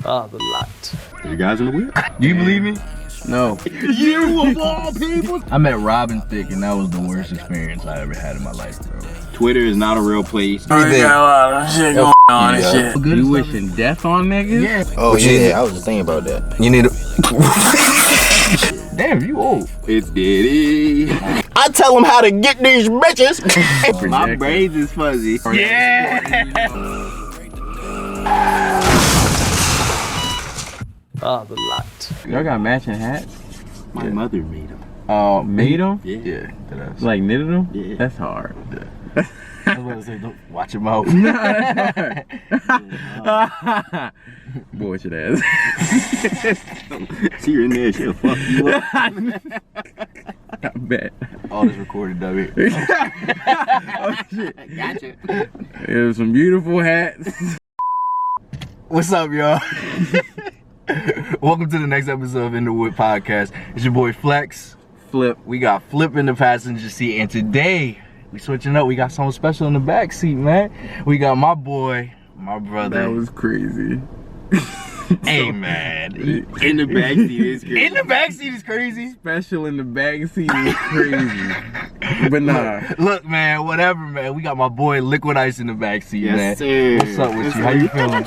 the light. You guys in the wheel? Do you believe me? No. You of all people? I met Robin Thicke and that was the worst experience I ever had in my life, bro. Twitter is not a real place. I got a lot of shit going on and shit. You wishing death on niggas? Yeah. Oh yeah, I was just thinking about that. You need to. Damn, you old. It's Diddy. I tell them how to get these bitches. My braids is fuzzy. Yeah. The light. Y'all got matching hats? My mother made them. Oh, made them? Yeah. Like knitted them? Yeah. That's hard. I was about to say, don't watch your mouth. Bullshit ass. See, you're in there, she'll fuck you up. I bet. All this recorded, dummy. Oh shit. Gotcha. There's some beautiful hats. What's up, y'all? Welcome to the next episode of In the Wood Podcast. It's your boy Flex. Flip. We got Flip in the passenger seat, and today we switching up. We got something special in the back seat, man. We got my boy, my brother. That was crazy. Hey, man. In the backseat is crazy. In the back seat is crazy. Special in the back seat is crazy. But nah. Look, man, whatever, man. We got my boy Liquid Ice in the back seat, man. Yes, sir. What's up with you? How you feeling?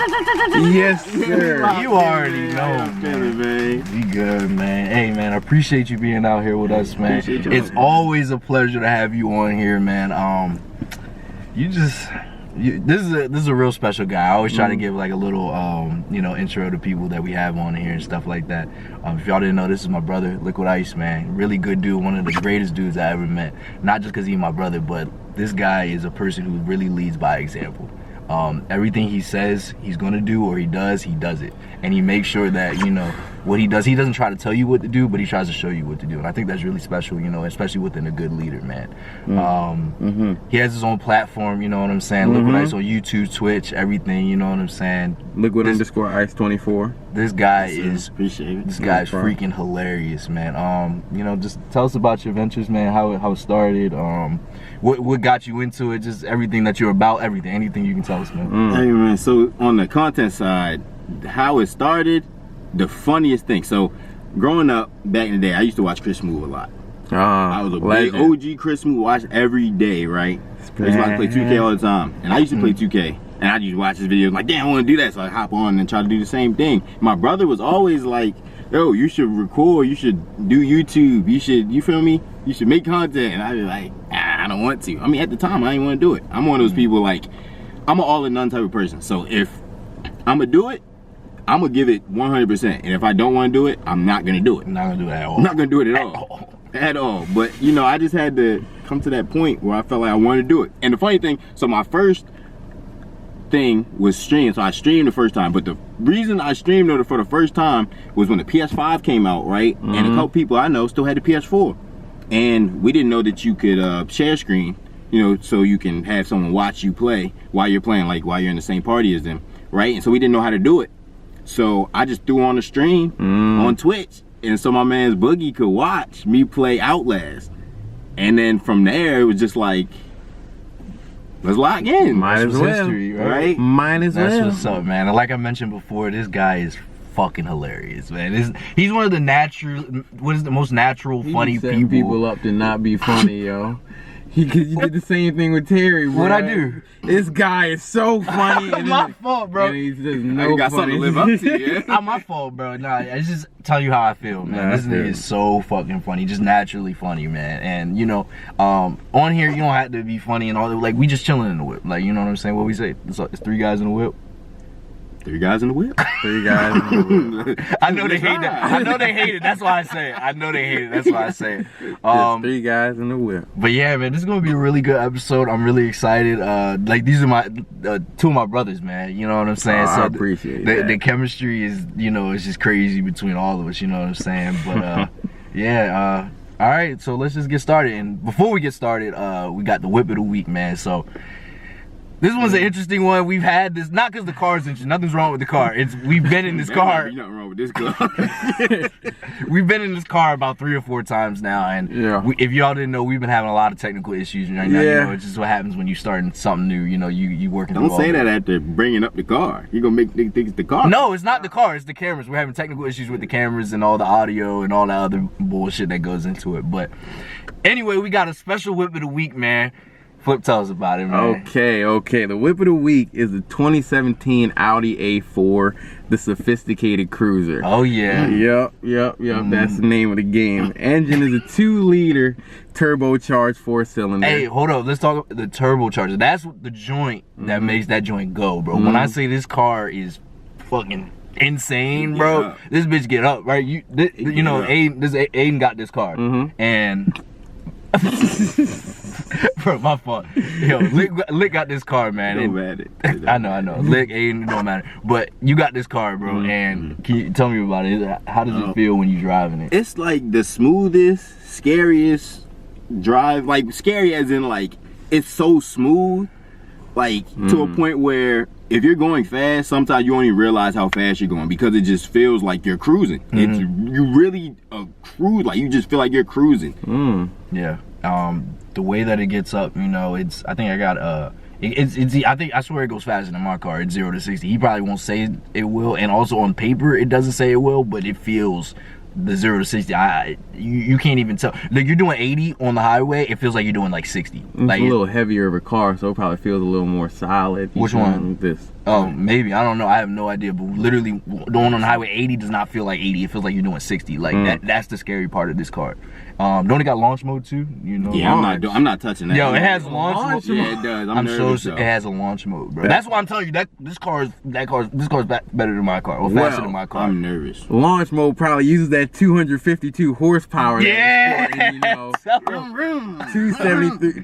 Yes, sir. You already know, How you feeling, man? We good, man. Hey, man, I appreciate you being out here with us, man. It's always a pleasure to have you on here, man. This is a real special guy. I always try to give like a little intro to people that we have on here and stuff like that. If y'all didn't know, this is my brother Liquid Ice, man. Really good dude, one of the greatest dudes I ever met. Not just because he's my brother, but this guy is a person who really leads by example. Everything he says he's gonna do or he does it, and he makes sure that what he does. He doesn't try to tell you what to do, but he tries to show you what to do, and I think that's really special, especially within a good leader, man. He has his own platform, you know what I'm saying? Liquid Ice on YouTube, Twitch, everything, you know what I'm saying? Liquid_ice24. This guy is Appreciate it. this guy is freaking hilarious, man. Just tell us about your ventures, man. How it started, what got you into it, just everything that you're about, anything you can tell us, man. Hey, man, so on the content side, how it started, the funniest thing. So growing up back in the day, I used to watch Chris Smoove a lot. I was a big OG Chris Smoove, watch every day, right? I used to play 2K all the time, and I used to play 2K, and I used to watch his videos, like, damn, I want to do that, so I hop on and try to do the same thing. My brother was always like, yo, you should record, you should do YouTube, you feel me? You should make content, and I'd be like, I don't want to. I mean, at the time, I didn't want to do it. I'm one of those people, like, I'm an all-in-none type of person, so if I'm going to do it, I'm going to give it 100%, and if I don't want to do it, I'm not going to do it. I'm not gonna do it at all. I'm not going to do it at all. At all. But I just had to come to that point where I felt like I wanted to do it. And the funny thing, so my first thing was stream. So I streamed the first time, but the reason I streamed it for the first time was when the PS5 came out, right? And a couple people I know still had the PS4, and we didn't know that you could share screen, so you can have someone watch you play while you're playing, like while you're in the same party as them, right? And so we didn't know how to do it, so I just threw on the stream on Twitch. And so my man's Boogie could watch me play Outlast. And then from there, it was just like, let's lock in. Might as well. History, right? Might as well. That's what's up, man. And like I mentioned before, this guy is fucking hilarious, man. He's one of the most natural, funny people up to not be funny, yo. You did the same thing with Terry, bro. What'd I do? This guy is so funny. And my fault, bro. And he's just no got funny. something to live up to, yeah? Not my fault, bro. Nah, I just tell you how I feel, man. This nigga is so fucking funny, just naturally funny, man. And on here you don't have to be funny and all that. Like, we just chilling in the whip. Like, you know what I'm saying? What we say? It's three guys in the whip. 3 guys in the whip. 3 guys in the whip. I know they hate that. I know they hate it. That's why I say it. I know they hate it. That's why I say it. Just 3 guys in the whip. But yeah, man, this is gonna be a really good episode. I'm really excited. Like, these are my 2 of my brothers, man. You know what I'm saying? I appreciate that. The chemistry is, it's just crazy between all of us. You know what I'm saying? But yeah. All right, so let's just get started. And before we get started, we got the whip of the week, man. So This one's an interesting one. We've had this, not because the car's interesting. Nothing's wrong with the car. We've been in this car. Ain't nothing wrong with this car. We've been in this car about 3 or 4 times now, and if y'all didn't know, we've been having a lot of technical issues right now. You know, it's just what happens when you starting something new. You know, you working. Don't say that after bringing up the car. You gonna make niggas think it's the car. No, it's not the car. It's the cameras. We're having technical issues with the cameras and all the audio and all the other bullshit that goes into it. But anyway, we got a special whip of the week, man. Flip, tell us about it, man. Okay. The whip of the week is the 2017 Audi A4, the sophisticated cruiser. Oh yeah. Yep. That's the name of the game. Engine is a 2-liter turbocharged 4-cylinder. Hey, hold up. Let's talk about the turbocharger. That's the joint that makes that joint go, bro. When I say this car is fucking insane, bro, this bitch get up, right? You know, Aiden got this car, and. Bro, my fault. Yo, Lick got this car, man. Don't matter. I know. Lick, Aiden, don't matter. But you got this car, bro, and can you tell me about it? How does it feel when you're driving it? It's like the smoothest, scariest drive. Like, scary as in, like, it's so smooth. Like, to a point where if you're going fast, sometimes you don't even realize how fast you're going because it just feels like you're cruising. You really cruise, like you just feel like you're cruising. Yeah. The way that it gets up, you know, I swear it goes faster than my car. It's 0 to 60. He probably won't say it will, and also on paper it doesn't say it will, but it feels the 0 to 60. You can't even tell. Like, you're doing 80 on the highway, it feels like you're doing like 60. It's like a little heavier of a car, so it probably feels a little more solid. Which one? This. Oh, maybe. I don't know. I have no idea. But literally, going on the highway, 80 does not feel like 80. It feels like you're doing 60. Like that's the scary part of this car. Don't it got launch mode too? You know. Yeah, I'm not touching that. Yo, it has launch mode. Yeah, it does. I'm so it has a launch mode, bro. That's why I'm telling you that this car's better than my car, or faster than my car. I'm nervous. Launch mode probably uses that 252 horsepower. Yeah. And, you know,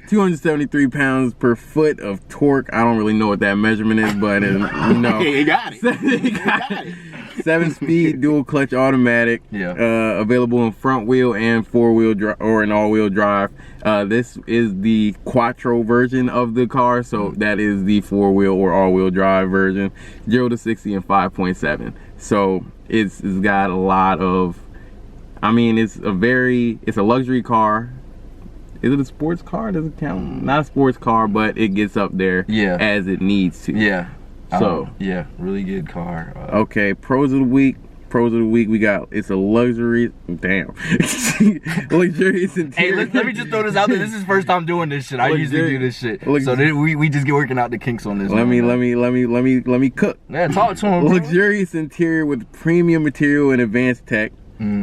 273 pounds per foot of torque. I don't really know what that measurement is, but you know, you got it. You got it. 7-speed dual clutch automatic. Yeah. Available in front wheel and 4-wheel drive or an all-wheel drive. This is the Quattro version of the car, so that is the 4-wheel or all-wheel drive version. 0 to 60 in 5.7. So it's got a lot of. I mean, it's a luxury car. Is it a sports car? Does it count? Not a sports car, but it gets up there as it needs to. Yeah. So yeah, really good car. Okay, pros of the week. We got it's a luxury. Damn. Luxurious interior. Hey, let me just throw this out there. This is the first time doing this shit. I usually do this shit. So we just get working out the kinks on this. Let me cook. Yeah, talk to him. Bro. Luxurious interior with premium material and advanced tech.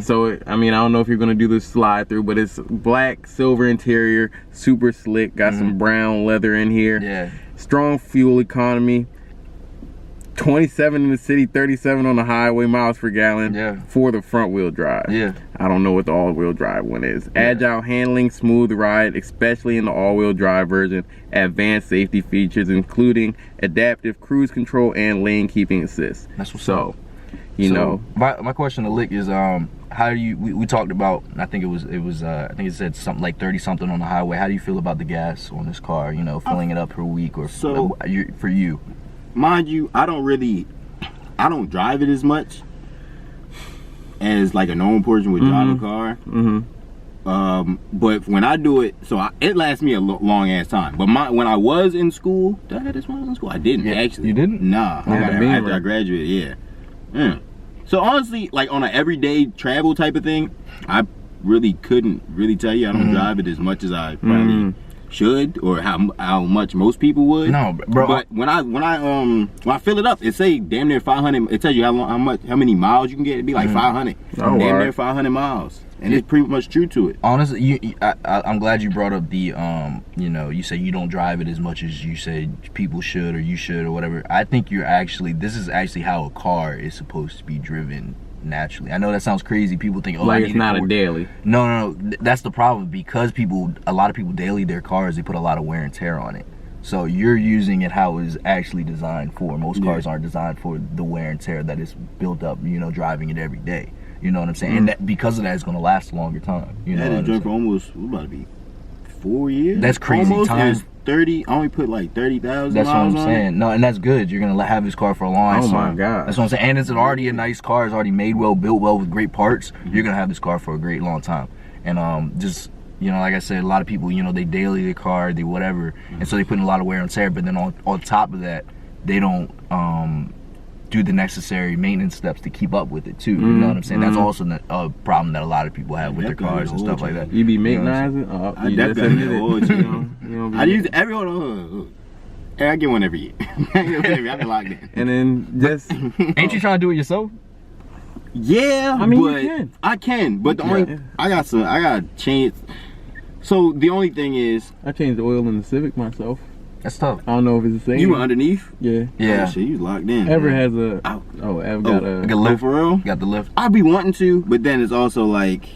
So, I mean, I don't know if you're going to do this slide through, but it's black, silver interior, super slick, got some brown leather in here. Yeah. Strong fuel economy. 27 in the city, 37 on the highway miles per gallon for the front wheel drive. Yeah. I don't know what the all-wheel drive one is. Agile handling, smooth ride, especially in the all-wheel drive version. Advanced safety features, including adaptive cruise control and lane keeping assist. That's what's up. You know, my question to Lick is how do you we talked about, I think it said something like 30 something on the highway. How do you feel about the gas on this car, you know, filling it up per week or for you? Mind you, I don't drive it as much as like a normal person would drive a car. But when I do it, it lasts me a long ass time. But when I was in school, did I have this when I was in school? I didn't actually. You didn't? Nah. After I graduated, So honestly, like on an everyday travel type of thing, I really couldn't really tell you. I don't drive it as much as I probably should, or how much most people would. No, bro. But when I fill it up, it say damn near 500. It tells you how many miles you can get. It'd be like 500. Damn near 500 miles, and it's pretty much true to it. Honestly, I'm glad you brought up the you know, you say you don't drive it as much as you said people should or you should or whatever. I think this is actually how a car is supposed to be driven naturally. I know that sounds crazy. People think, oh, like it's not a daily. No. That's the problem, because a lot of people daily their cars, they put a lot of wear and tear on it. So you're using it how it's actually designed for. Most cars aren't designed for the wear and tear that is built up, you know, driving it every day. You know what I'm saying? And that, because of that, it's going to last a longer time. You know, I had a drink for almost, what about to be 4 years? That's crazy. Almost. 30. I only put like 30,000 That's what I'm miles on saying. No, and that's good. You're gonna have this car for a long time. Oh my God. That's what I'm saying. And it's already a nice car. It's already made well, built well with great parts. You're gonna have this car for a great long time. And just, you know, like I said, a lot of people, you know, they daily their car, they whatever, and so they put in a lot of wear and tear. But then on top of that, they don't do the necessary maintenance steps to keep up with it too. You know what I'm saying? That's also a problem that a lot of people have with their cars and stuff like that. You be maintenance? Oh, I you just definitely admitted get it. oil change. You don't be I use every Hey, I get one every year. I've been locked in. And then just Ain't you trying to do it yourself? Yeah, I mean, but you can. I can, but the only I gotta change. So the only thing is, I changed the oil in the Civic myself. That's tough. I don't know if it's the same. you were underneath. Yeah. Yeah. Oh, shit, you locked in. Ever has a Ever got Like a a lift. For real? Got the lift. I'd be wanting to, but then it's also like,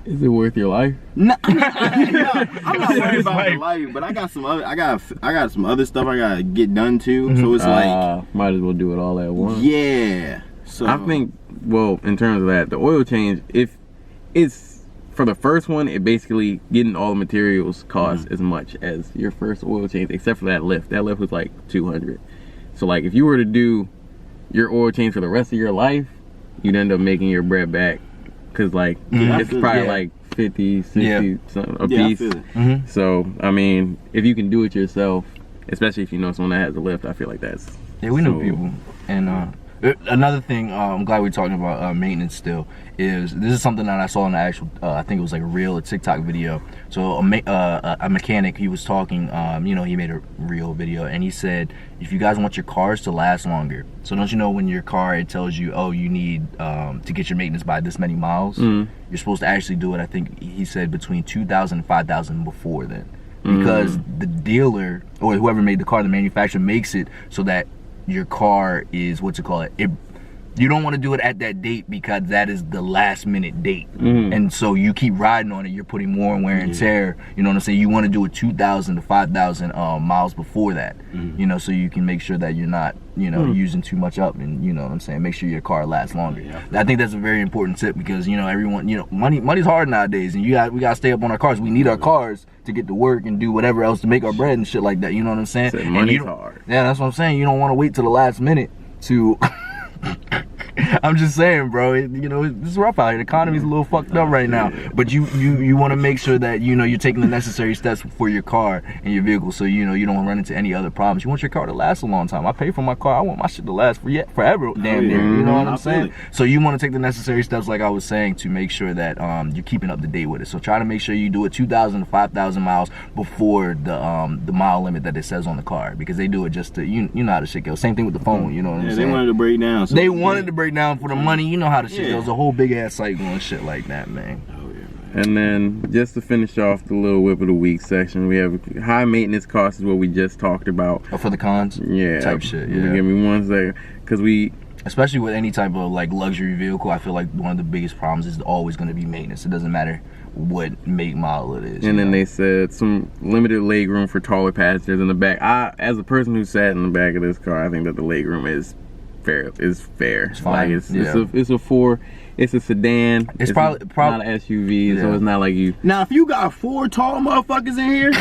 is it worth your life? no, I'm not worried about the life, but I got some other, I got some other stuff I gotta get done too. So it's like, might as well do it all at once. yeah. So I think, well, in terms of that, the oil change, if it's for the first one, it basically getting all the materials costs as much as your first oil change, except for that lift. That lift was like $200. So like, if you were to do your oil change for the rest of your life, you'd end up making your bread back, because like it's probably like 50, 60 something a yeah, I piece. feel it. So I mean, if you can do it yourself, especially if you know someone that has a lift, I feel like that's We know so- people. And another thing, I'm glad we're talking about maintenance still, is this is something that I saw in the actual, I think it was like a TikTok video. So a mechanic, he was talking, you know, he made a real video, and he said, if you guys want your cars to last longer, so don't you know when your car, it tells you, oh, you need to get your maintenance by this many miles, you're supposed to actually do it, I think he said between 2,000 and 5,000 before then. Because the dealer, or whoever made the car, the manufacturer, makes it so that your car is, you don't want to do it at that date, because that is the last minute date. And so you keep riding on it, you're putting more wear and tear. You know what I'm saying? You want to do it 2,000 to 5,000 miles before that, you know, so you can make sure that you're not, you know, using too much up, and you know what I'm saying, make sure your car lasts longer. I think that's a very important tip, because you know, everyone, you know, money's hard nowadays, and we gotta stay up on our cars. We need our cars to get to work and do whatever else to make our bread and shit like that. You know what I'm saying? Said money's hard. Yeah, that's what I'm saying. You don't want to wait till the last minute to I'm just saying, bro, you know, it's rough out here. The economy's a little fucked up right now. But you want to make sure that, you know, you're taking the necessary steps for your car and your vehicle, so, you know, you don't run into any other problems. You want your car to last a long time. I pay for my car. I want my shit to last forever, damn near. You know what I'm saying? So you want to take the necessary steps, like I was saying, to make sure that you're keeping up to date with it. So try to make sure you do it 2,000 to 5,000 miles before the mile limit that it says on the car, because they do it just to, you know how the shit goes. Same thing with the phone, you know what I'm saying? they wanted to break down. So They wanted to break down for the money. You know how the shit goes. A whole big ass cycle and shit like that, man. And then just to finish off the little whip of the week section, we have high maintenance costs, is what we just talked about. Oh, for the cons? Yeah. Type shit, Give me one second, because especially with any type of like luxury vehicle, I feel like one of the biggest problems is always going to be maintenance. It doesn't matter what make, model it is. And then they said some limited legroom for taller passengers in the back. As a person who sat in the back of this car, I think that the legroom is fair. It's fine. Like it's a sedan. It's probably not an SUV, so it's not like you. Now, if you got 4 tall motherfuckers in here,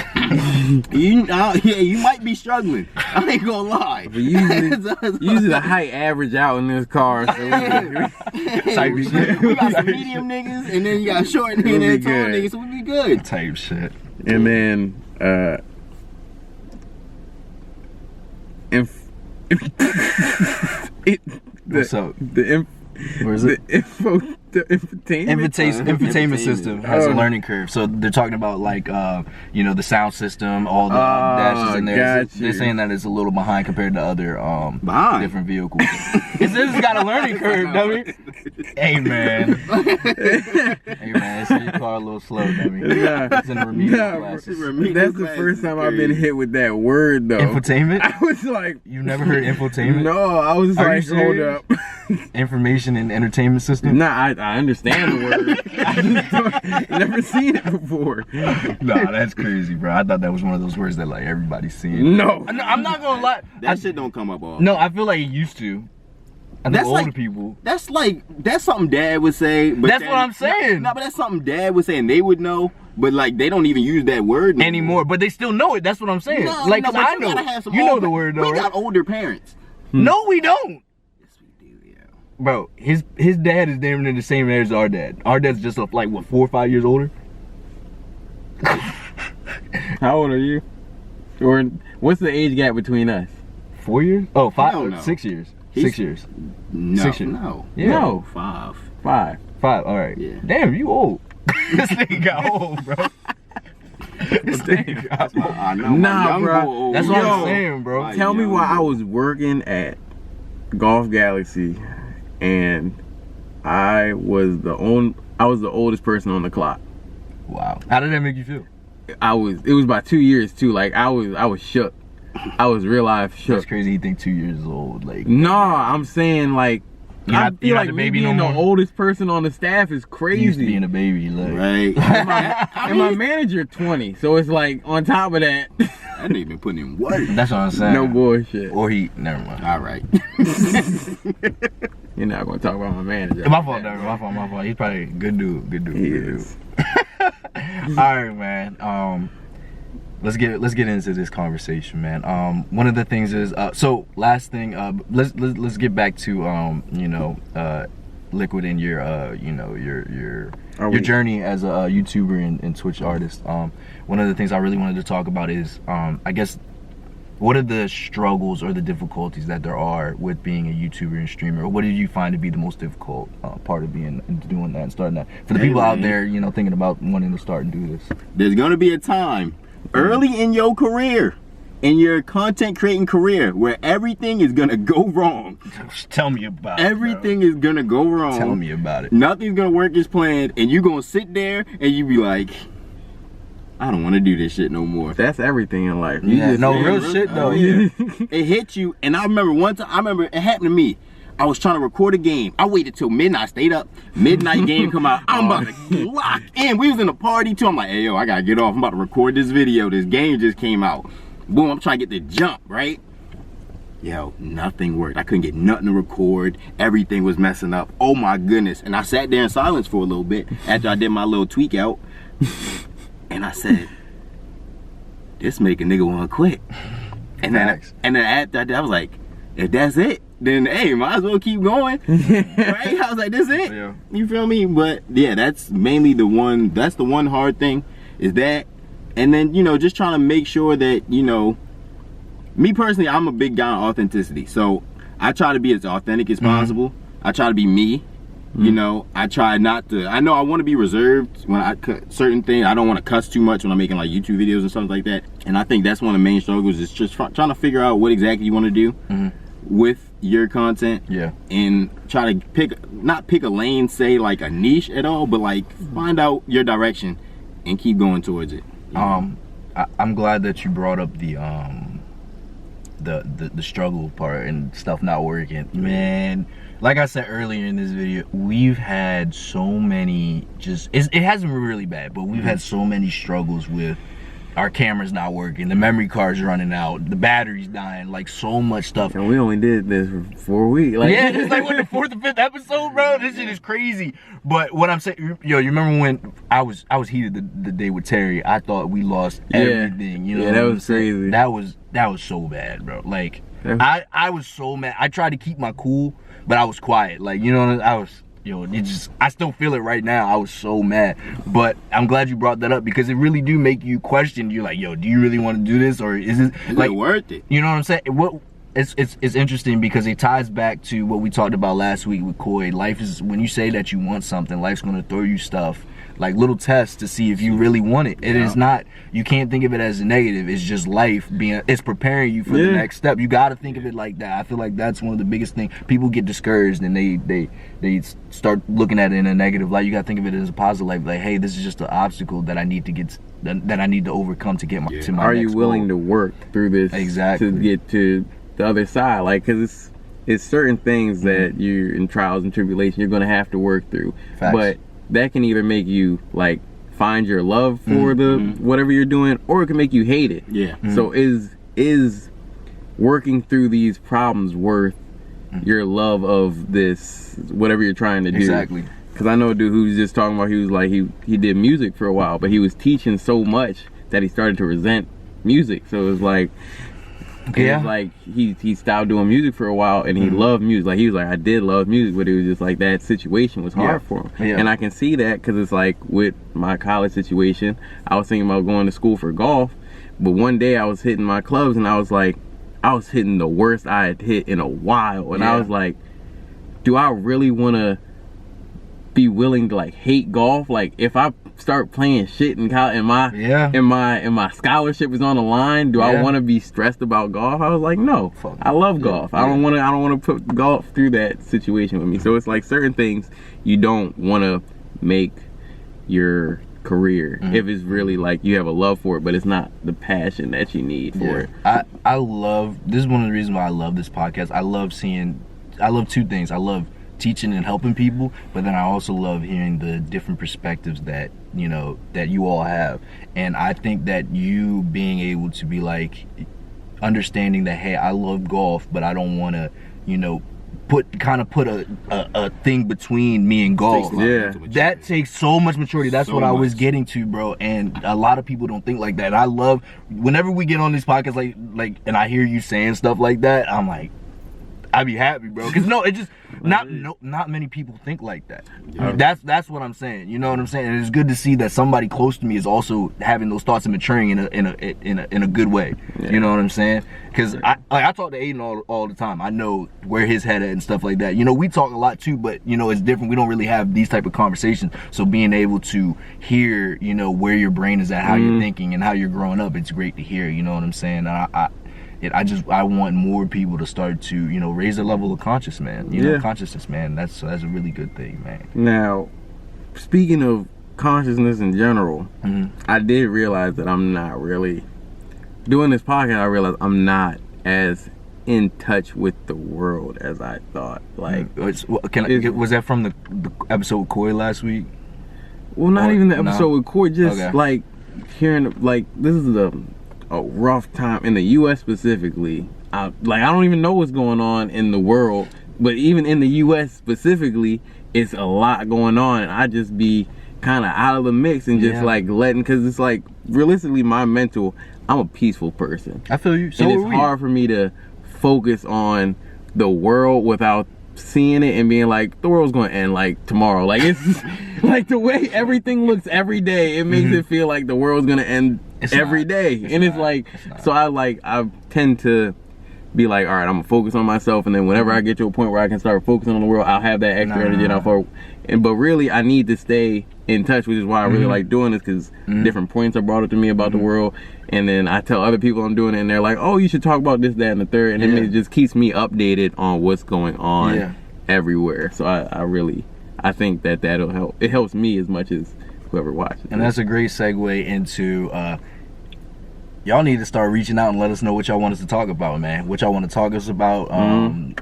you might be struggling. I ain't gonna lie. But usually the height average out in this car. So we got some medium niggas, and then you got short niggas and then tall niggas, so we be good. Type shit. And then What's up? Where is it? The infotainment system has a learning curve. So they're talking about like you know, the sound system, all the dashes in there. They're saying that it's a little behind compared to other different vehicles. This has got a learning curve, dummy. Hey man. Hey man, it's your car a little slow, dummy. It's in the remedial classes. That's the first time I've been hit with that word though. Infotainment? I was like, you never heard infotainment? No, I was like, hold up. Information and entertainment system? Nah, I understand the word. I just never seen it before. Nah, that's crazy, bro. I thought that was one of those words that like everybody's seeing. No. I'm not gonna lie. That shit don't come up often. No, I feel like it used to. I think That's older like- people. That's something Dad would say. But That's what I'm saying. No, but that's something Dad would say, and they would know. But like, they don't even use that word no Anymore, more. but they still know it. That's what I'm saying. No, like, no, 'cause but I you know. gotta have some You know older- the word though, We right? got older parents. No, we don't. Yes, we do. Yeah. Bro, his dad is damn near the same age as our dad. Our dad's just like what, 4 or 5 years older. How old are you? Or what's the age gap between us? 4 years? Oh, 5 Hell or no. 6 years. He's- 6 years. No, 6 years. no, Yeah. No. 5. 5. 5. All right. Yeah. Damn, you old. This nigga got old, bro. This nigga got old. I know. Nah, my young bruh. boy old. That's what I'm Yo, saying, bro. my Tell me young why I boy. was working at Golf Galaxy and I was the oldest person on the clock. Wow. How did that make you feel? It was about 2 years too. Like I was shook. I was real life shook. That's crazy. You think 2 years old? Like, No, I'm saying like You're I not- feel you're not like the me baby being no the more? oldest person on the staff is you used to crazy. being a baby. Like, Right. And my manager 20, so it's like on top of that, That nigga been putting in work. that's what I'm saying. no bullshit. Or he. Never mind. All right. You're not gonna talk about my manager. My fault, Darren. My fault. He's probably a good dude. Good dude. He good is. Dude. All right, man. Let's get into this conversation, man. One of the things is so last thing. Let's get back to Liquid and your your journey as a YouTuber and Twitch artist. One of the things I really wanted to talk about is I guess what are the struggles or the difficulties that there are with being a YouTuber and streamer? What did you find to be the most difficult part of doing that and starting that? For the people out there, thinking about wanting to start and do this. There's gonna be a time early in your career, in your content creating career, where everything is gonna go wrong. Tell me about Everything is gonna go wrong. Tell me about it. Nothing's gonna work as planned, and you gonna sit there and you be like, I don't want to do this shit no more. That's everything in life. You Yeah, just- no, real shit though. Yeah. It hit you, and I remember one time. I remember it happened to me. I was trying to record a game. I waited till midnight. Stayed up. Midnight game come out. I'm about to lock in. We was in a party too. I'm like, hey yo, I gotta get off. I'm about to record this video. This game just came out. Boom. I'm trying to get the jump right. Yo, nothing worked. I couldn't get nothing to record. Everything was messing up. Oh my goodness. And I sat there in silence for a little bit after I did my little tweak out. And I said, this make a nigga wanna quit. And then after that, I was like, if that's it, then hey, might as well keep going. Right? I was like, this it. Yeah. You feel me? But yeah, that's mainly the one hard thing is that. And then, just trying to make sure that, me personally, I'm a big guy on authenticity. So I try to be as authentic as possible. I try to be me. I try not to. I know I want to be reserved when I cut certain things. I don't want to cuss too much when I'm making like YouTube videos and stuff like that. And I think that's one of the main struggles is just trying to figure out what exactly you want to do with your content. Yeah. And try to not pick a lane, say like a niche at all, but like find out your direction and keep going towards it. I'm glad that you brought up the struggle part and stuff not working. Man, like I said earlier in this video, we've had so many it hasn't been really bad, but we've had so many struggles with our cameras not working, the memory card's running out, the battery's dying, like so much stuff. And we only did this for 4 weeks. Like, Yeah, it's like what, the 4th or 5th episode, bro. This shit is crazy. But what I'm saying, you remember when I was heated the day with Terry? I thought we lost everything. You know, yeah, that was crazy. That was so bad, bro. Like I was so mad. I tried to keep my cool, but I was quiet. Like, I was. I still feel it right now. I was so mad, but I'm glad you brought that up because it really do make you question. You're like, yo, do you really want to do this, or is it like worth it? You know what I'm saying? It's interesting because it ties back to what we talked about last week with Koi. Life is, when you say that you want something, life's gonna throw you stuff, like little tests to see if you really want it. It is not, you can't think of it as a negative. It's just life it's preparing you for the next step. You got to think of it like that. I feel like that's one of the biggest things. People get discouraged and they start looking at it in a negative light. You got to think of it as a positive light. Like, hey, this is just an obstacle that I need to get, that I need to overcome to get to my Are next you willing goal. to work through this Exactly. to get to the other side? Like, because it's certain things that you're in trials and tribulation you're going to have to work through. Facts. But that can either make you like find your love for the whatever you're doing, or it can make you hate it. Yeah. So is working through these problems worth your love of this, whatever you're trying to do. Exactly. Because I know a dude who was just talking about, he was like, he did music for a while, but he was teaching so much that he started to resent music. So it was like, Yeah. it was like he stopped doing music for a while, and he loved music. Like, he was like, I did love music, but it was just like that situation was hard for him. Yeah. And I can see that, because it's like with my college situation, I was thinking about going to school for golf, but one day I was hitting my clubs, and I was like, I was hitting the worst I had hit in a while, and I was like, do I really want to be willing to like hate golf? Like, if I start playing shit in college, and my scholarship is on the line, do I want to be stressed about golf? I was like, no, I love golf. I don't want to put golf through that situation with me. So it's like certain things you don't want to make your career if it's really like you have a love for it, but it's not the passion that you need for it. I love, this is one of the reasons why I love this podcast. I love two things. I love teaching and helping people, but then I also love hearing the different perspectives that that you all have. And I think that you being able to be like, understanding that, hey, I love golf, but I don't want to put a thing between me and golf. That takes so much maturity. That's what I was getting to, bro. And a lot of people don't think like that. And I love whenever we get on these podcasts, like, and I hear you saying stuff like that, I'm like, I'd be happy, bro. Because it just not many people think like that. That's what I'm saying. You know what I'm saying? And it's good to see that somebody close to me is also having those thoughts and maturing in a good way. You know what I'm saying? Because I talk to Aiden all the time. I know where his head at and stuff like that. We talk a lot too, but it's different. We don't really have these type of conversations. So being able to hear where your brain is at, how you're thinking, and how you're growing up, it's great to hear. You know what I'm saying? I want more people to start to raise their level of consciousness, man. That's a really good thing, man. Now, speaking of consciousness in general, I did realize that I'm not really doing this podcast. I realized I'm not as in touch with the world as I thought. Like, was that from the episode with Corey last week? Well, not even the episode with Corey. Just like hearing, like, this is a rough time in the U.S. specifically. I don't even know what's going on in the world, but even in the U.S. specifically, it's a lot going on, and I just be kind of out of the mix and just like letting, because it's like, realistically, I'm a peaceful person. I feel you. So and it's hard for me to focus on the world without seeing it and being like, the world's going to end like tomorrow. Like, it's like the way everything looks every day, it makes it feel like the world's going to end every day. It's like, so I tend to be like, all right, I'm gonna focus on myself, and then whenever I get to a point where I can start focusing on the world, I'll have that extra energy and but really I need to stay in touch, which is why I really like doing this, because different points are brought up to me about the world, and then I tell other people I'm doing it, and they're like, oh, you should talk about this, that, and the third, and it just keeps me updated on what's going on everywhere. So I think that'll help. It helps me as much as whoever watches. And that's a great segue into y'all need to start reaching out and let us know what y'all want us to talk about, man. What y'all want to talk us about,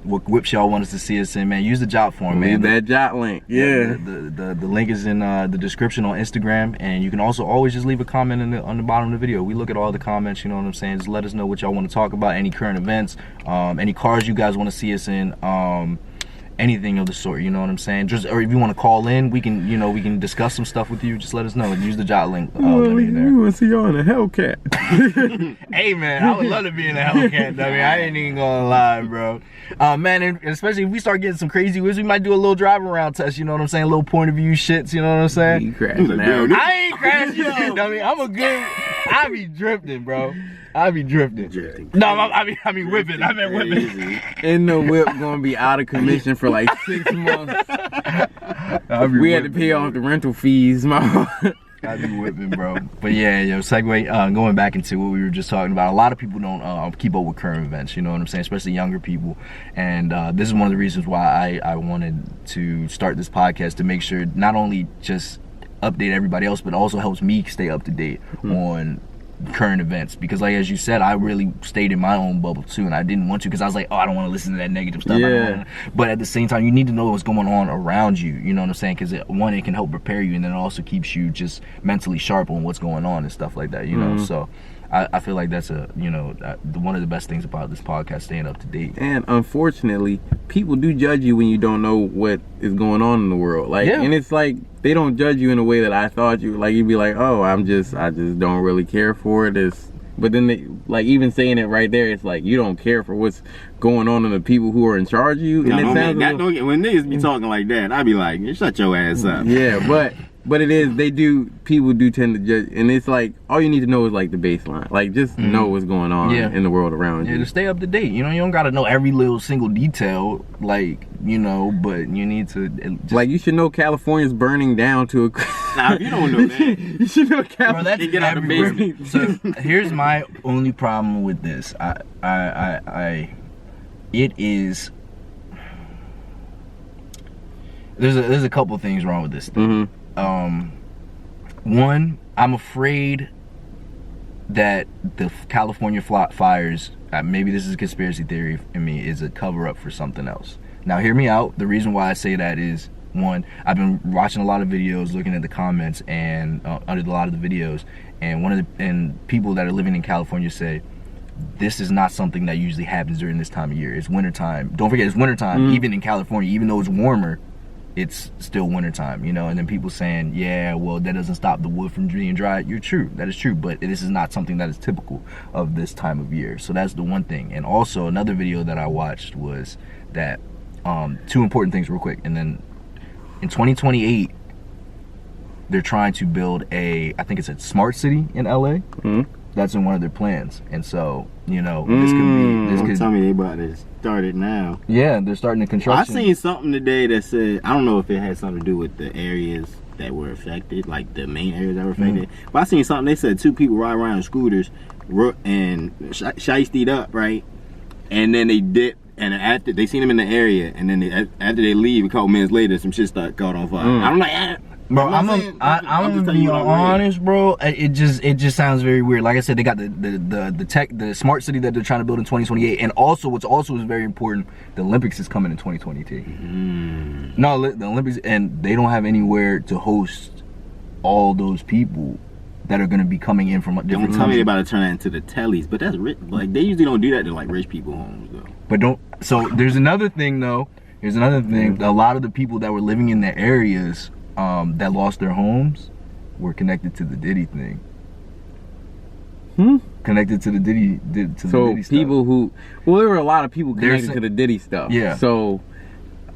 what whips y'all want us to see us in, man. Use the jot form, man. Leave that jot link. The link is in the description on Instagram, and you can also always just leave a comment on the bottom of the video. We look at all the comments, you know what I'm saying? Just let us know what y'all want to talk about, any current events, any cars you guys want to see us in, anything of the sort, you know what I'm saying? Just, or if you want to call in, we can, we can discuss some stuff with you. Just let us know. Use the jot link. We want to see y'all in a Hellcat. Hey, man, I would love to be in a Hellcat, dummy. I ain't even gonna lie, bro. Man, and especially if we start getting some crazy whips, we might do a little drive around test, you know what I'm saying? A little point of view shits, you know what I'm saying? You crashing out. I ain't crashing shit, dummy. I be drifting, bro. I be drifting. No, I mean whipping. I meant whipping. And the whip gonna be out of commission for like 6 months. We had to pay off the rental fees, man. I be whipping, bro. But yeah, segue, going back into what we were just talking about. A lot of people don't keep up with current events, you know what I'm saying? Especially younger people. And this is one of the reasons why I wanted to start this podcast, to make sure not only just update everybody else, but also helps me stay up to date on current events, because like as you said, I really stayed in my own bubble too, and I didn't want to, because I was like, I don't want to listen to that negative stuff. But at the same time, you need to know what's going on around you, you know what I'm saying? Because it can help prepare you, and then it also keeps you just mentally sharp on what's going on and stuff like that, you know. So I feel like that's one of the best things about this podcast, staying up to date. And unfortunately, people do judge you when you don't know what is going on in the world. Like, Yeah. and it's like they don't judge you in a way that I thought you. Like, you'd be like, oh, I just don't really care for it. But then they, like, even saying it right there, it's like you don't care for what's going on in the people who are in charge of you. And No, it sounds when niggas be talking like that, I be like, shut your ass up. yeah, but it is, people do tend to judge, and it's like all you need to know is like the baseline, like just know what's going on in the world around Yeah, you. to stay up to date. You don't gotta know every little single detail, like, but you need to just, Like, you should know California's burning down to a. Now, if you don't know that, You should know bro, California. that's get out the everywhere. basement. So here's my only problem with this. It is. There's a couple things wrong with this thing. One, I'm afraid that the California fires, maybe this is a conspiracy theory in me, is a cover up for something else. Now, hear me out. The reason why I say that is, one, I've been watching a lot of videos, looking at the comments and under a lot of the videos, and people that are living in California say this is not something that usually happens during this time of year. It's wintertime. Don't forget, it's wintertime even in California. Even though it's warmer, it's still wintertime, and then people saying, yeah, well, that doesn't stop the wood from being dry. You're true, that is true, but this is not something that is typical of this time of year. So that's the one thing. And also another video that I watched was that two important things real quick. And then in 2028, they're trying to build I think it's a smart city in LA. That's in one of their plans. And so, this don't could tell me they about to start it now. yeah, they're starting the I construction. seen something today that said, I don't know if it had something to do with the areas that were affected, like the main areas that were affected. But I seen something, they said 2 people ride around on scooters and shiestied up, right? And then they dip, and after they seen them in the area, and then after they leave, a couple minutes later, some shit caught on fire. I'm like, Bro, I'm just gonna telling be you what I read. honest, bro. It just sounds very weird. Like I said, they got the smart city that they're trying to build in 2028, and also what's also is very important. The Olympics is coming in 2022. No, the Olympics, and they don't have anywhere to host all those people that are gonna be coming in from different Don't tell me countries. they about to turn that into the tellies, but that's rich. Like, they usually don't do that to like rich people homes though. But don't. So there's another thing though. Here's another thing. A lot of the people that were living in the areas that lost their homes were connected to the Diddy thing. Connected to the Diddy, So Diddy stuff. people there were a lot of people connected There's- to the Diddy stuff. Yeah. So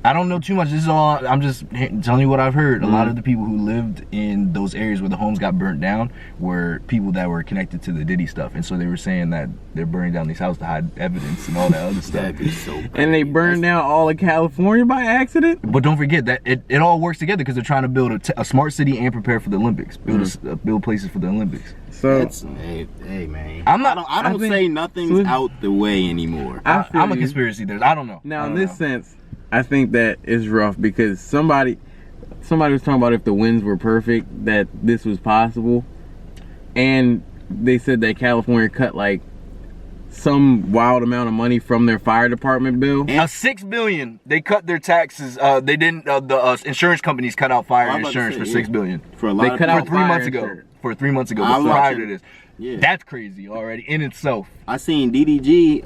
I don't know too much. This is all. I'm just telling you what I've heard. A lot of the people who lived in those areas where the homes got burnt down were people that were connected to the Diddy stuff, and so they were saying that they're burning down these houses to hide evidence and all that other stuff. That'd be so bad. and they burned down all of California by accident. But don't forget that it all works together because they're trying to build a smart city and prepare for the Olympics. Build places for the Olympics. So That's, hey man. I'm not- I don't think- say nothing's out the way anymore. I feel I'm a you. conspiracy theorist. I don't know. Now I in don't this know. sense, I think that is rough because somebody was talking about if the winds were perfect that this was possible, and they said that California cut like some wild amount of money from their fire department bill. $6 billion. They cut their taxes. They didn't. The insurance companies cut out fire I was about to insurance for say, $6 billion. For a lot They of cut people, out For 3 fire months ago. insurance. For 3 months ago. I Before I heard watching- of this. yeah. That's crazy already in itself. I seen DDG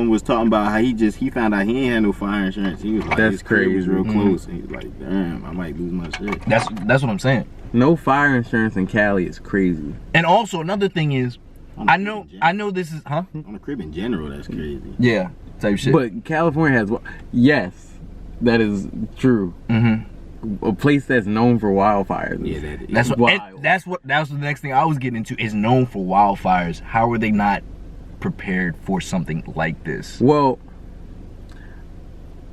was talking about how he found out he ain't had no fire insurance. He was like, That's his crib was crazy. real close. And he was like, damn, I might lose my shit. That's what I'm saying. No fire insurance in Cali is crazy. And also another thing is, On a I crib in know this is On a crib in general, that's crazy. Yeah, type shit. But California has, yes, that is true. A place that's known for wildfires. Yeah, that is. That's what. wild. And that's the next thing I was getting into is known for wildfires. How are they not prepared for something like this? Well,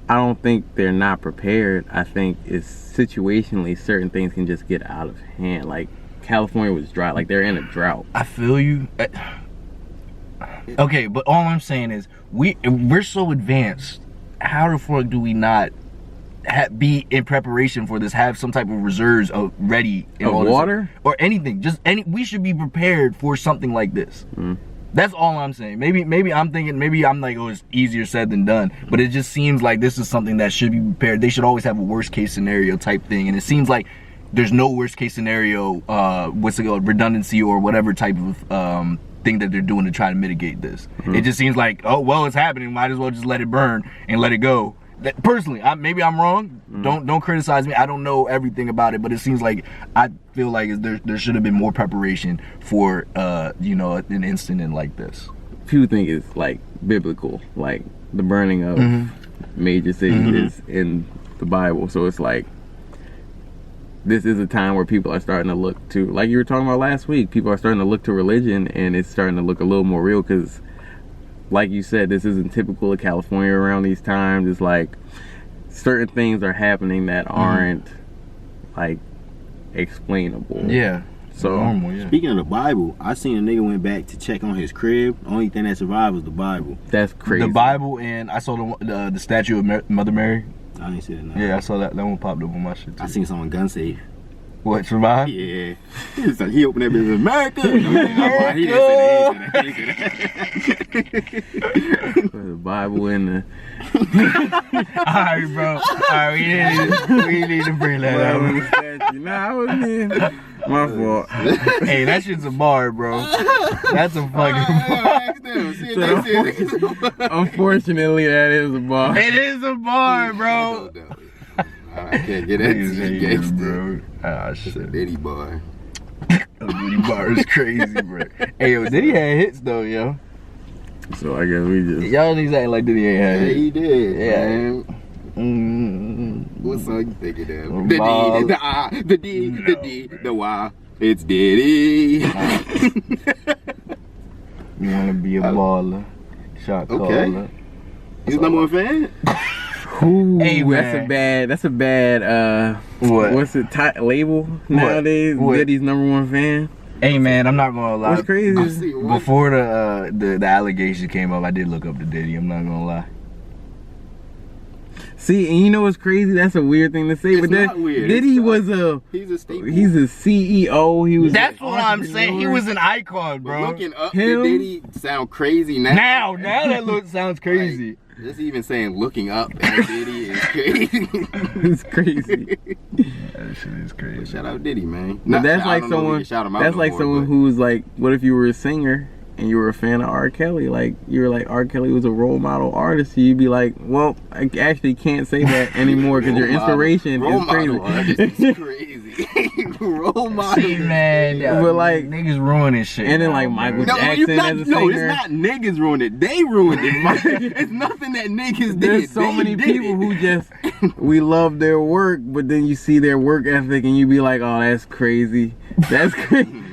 I don't think they're not prepared. I think it's situationally certain things can just get out of hand. Like California was dry, like they're in a drought. I feel you. Okay, but all I'm saying is we're so advanced. How the fuck do we not be in preparation for this? Have some type of reserves ready and Of all this water? stuff? Or anything? We should be prepared for something like this. That's all I'm saying. Maybe I'm thinking. Maybe I'm like, oh, it's easier said than done. But it just seems like this is something that should be prepared. They should always have a worst case scenario type thing, and it seems like there's no worst case scenario. What's it called? Redundancy or whatever type of thing that they're doing to try to mitigate this. It just seems like, oh well, it's happening, might as well just let it burn and let it go. That, personally, maybe I'm wrong. Don't criticize me. I don't know everything about it, but it seems like I feel like there should have been more preparation for you know, an incident like this. People think it's like biblical, like the burning of major cities is in the Bible. So it's like this is a time where people are starting to look to, like you were talking about last week, people are starting to look to religion, and it's starting to look a little more real because, like you said, this isn't typical of California around these times. It's like certain things are happening that aren't like explainable. Yeah. So normal, yeah. Speaking of the Bible, I seen a nigga went back to check on his crib. The only thing that survived was the Bible. that's crazy. The Bible, and I saw the statue of Mother Mary. I didn't see that. No. Yeah, I saw that. That one popped up on my shit too. I seen someone gun safe. What, survive? Yeah. He was like, he opened that bitch, America. He didn't say that. The Bible and the Alright, bro. Alright, we need to bring that up. Nah, I wasn't in. My fault. Hey, that shit's a bar, bro. That's a fucking bar. Unfortunately, that is a bar. It is a bar, bro. I can't get into gangster. bro. Ah, It's a shit. Diddy bar. A Diddy bar is crazy, bro. Hey, yo, Diddy had hits, though, yo. So I guess we just. Y'all niggas acting like Diddy ain't had Yeah, hits. he did. Yeah. Man. Mm-hmm. What song you thinking of? Ball. The D, the I, the D, the D, the Y. It's Diddy. You wanna be a baller. Shot Okay. caller. He's number one fan? Ooh, Hey, that's a bad What? what's it label nowadays? What? Diddy's number one fan. Hey, man, I'm not gonna lie. What's crazy? I is- see what. Before the allegations came up, I did look up to Diddy. I'm not gonna lie. See, and you know what's crazy? That's a weird thing to say, It's but not weird. Diddy It's was a He's a staple. he's a CEO. He was. That's an what I'm saying. He entrepreneur. was an icon, But bro. looking up Him? to Diddy sound crazy now. Now that sounds crazy. Just even saying looking up at Diddy is crazy. It's crazy. That shit is crazy. Shout out Diddy, man. But that's I like don't know if we someone. can shout him out That's no like more, someone but- who's like, what if you were a singer and you were a fan of R. Kelly? Like you were like R. Kelly was a role model artist. So you'd be like, well, I actually can't say that anymore because your Role model. inspiration Role is crazy. model artist is crazy. Role model. See, man, But, like, niggas ruining shit. and then, now, like, bro. Michael No, Jackson it's not, as a no, singer. it's not niggas ruined it. They ruined it. Mike. It's nothing that niggas did. There's so They many did people it. who just we love their work, but then you see their work ethic and you be like, oh, that's crazy. That's crazy.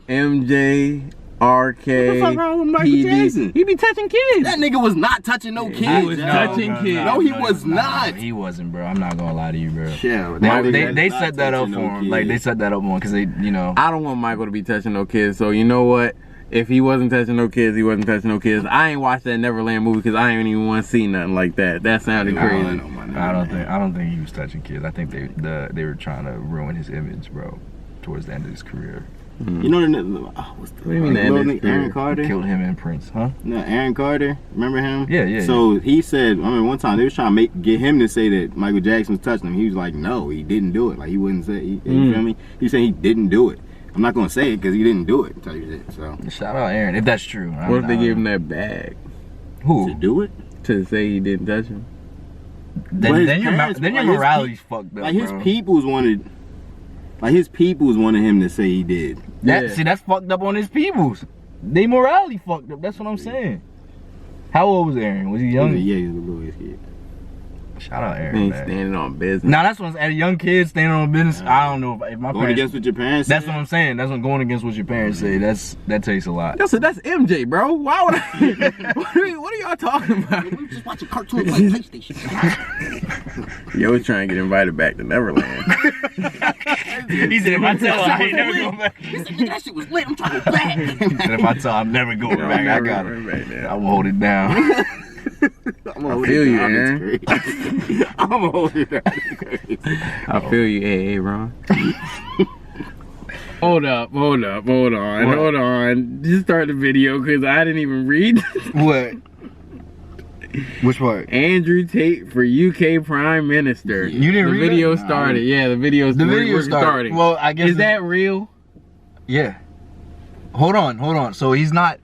MJ, RK, What the fuck wrong with Michael Jackson? He be touching kids. That nigga was not touching no kids. He was yo. touching kids. No, he was not. He wasn't, bro. I'm not gonna lie to you, bro. Yeah, They set that up for him. Like they set that up for him because they, you know. I don't want Michael to be touching no kids. So you know what? If he wasn't touching no kids, he wasn't touching no kids. I ain't watched that Neverland movie because I ain't even want to see nothing like that. That sounded crazy. I don't think he was touching kids. I think they were trying to ruin his image, bro, towards the end of his career. You know what's the What do you mean the end of his Aaron career? Carter? Killed him and Prince, huh? No, Aaron Carter. Remember him? Yeah. So he said, I mean, one time they was trying to get him to say that Michael Jackson was touching him. He was like, no, he didn't do it. Like he wouldn't say. You feel me? He said he didn't do it. I'm not gonna say it because he didn't do it. Tell you that. So Shout out Aaron, if that's true. What if they gave him that bag Who? to do it. to say he didn't touch him? But his Then your parents- then your like, his morality's fucked up, Like his bro. peoples wanted. Like his peoples wanted him to say he did. Yeah. See, that's fucked up on his peoples. They morality fucked up. That's what I'm saying. How old was Aaron? Was he young? Yeah, he was a little kid. Shout out He Aaron, ain't man. standing on business. Now that's what at a young kid standing on business. I don't know if my Going parents. against what your parents. That's said? what I'm saying. That's what going against what your parents say. That takes a lot. That's MJ, bro. Why would I? what are y'all talking about? We just watching cartoons like PlayStation. Yo was trying to get invited back to Neverland. He said, if I tell her I ain't never going back. He said, "Nigga, that shit was lit. I'm trying to go back." And if I tell her I'm never going back, I got it. Right now. I'm gonna hold it down. I feel you, Aaron. I'm gonna hold it down. I feel you, hey, Ron. Hold on. Just start the video because I didn't even read. What? Which part? Andrew Tate for UK Prime Minister. You didn't the read video it? started. Yeah, the video The video started. Well, I guess is that real? Yeah. Hold on. So he's not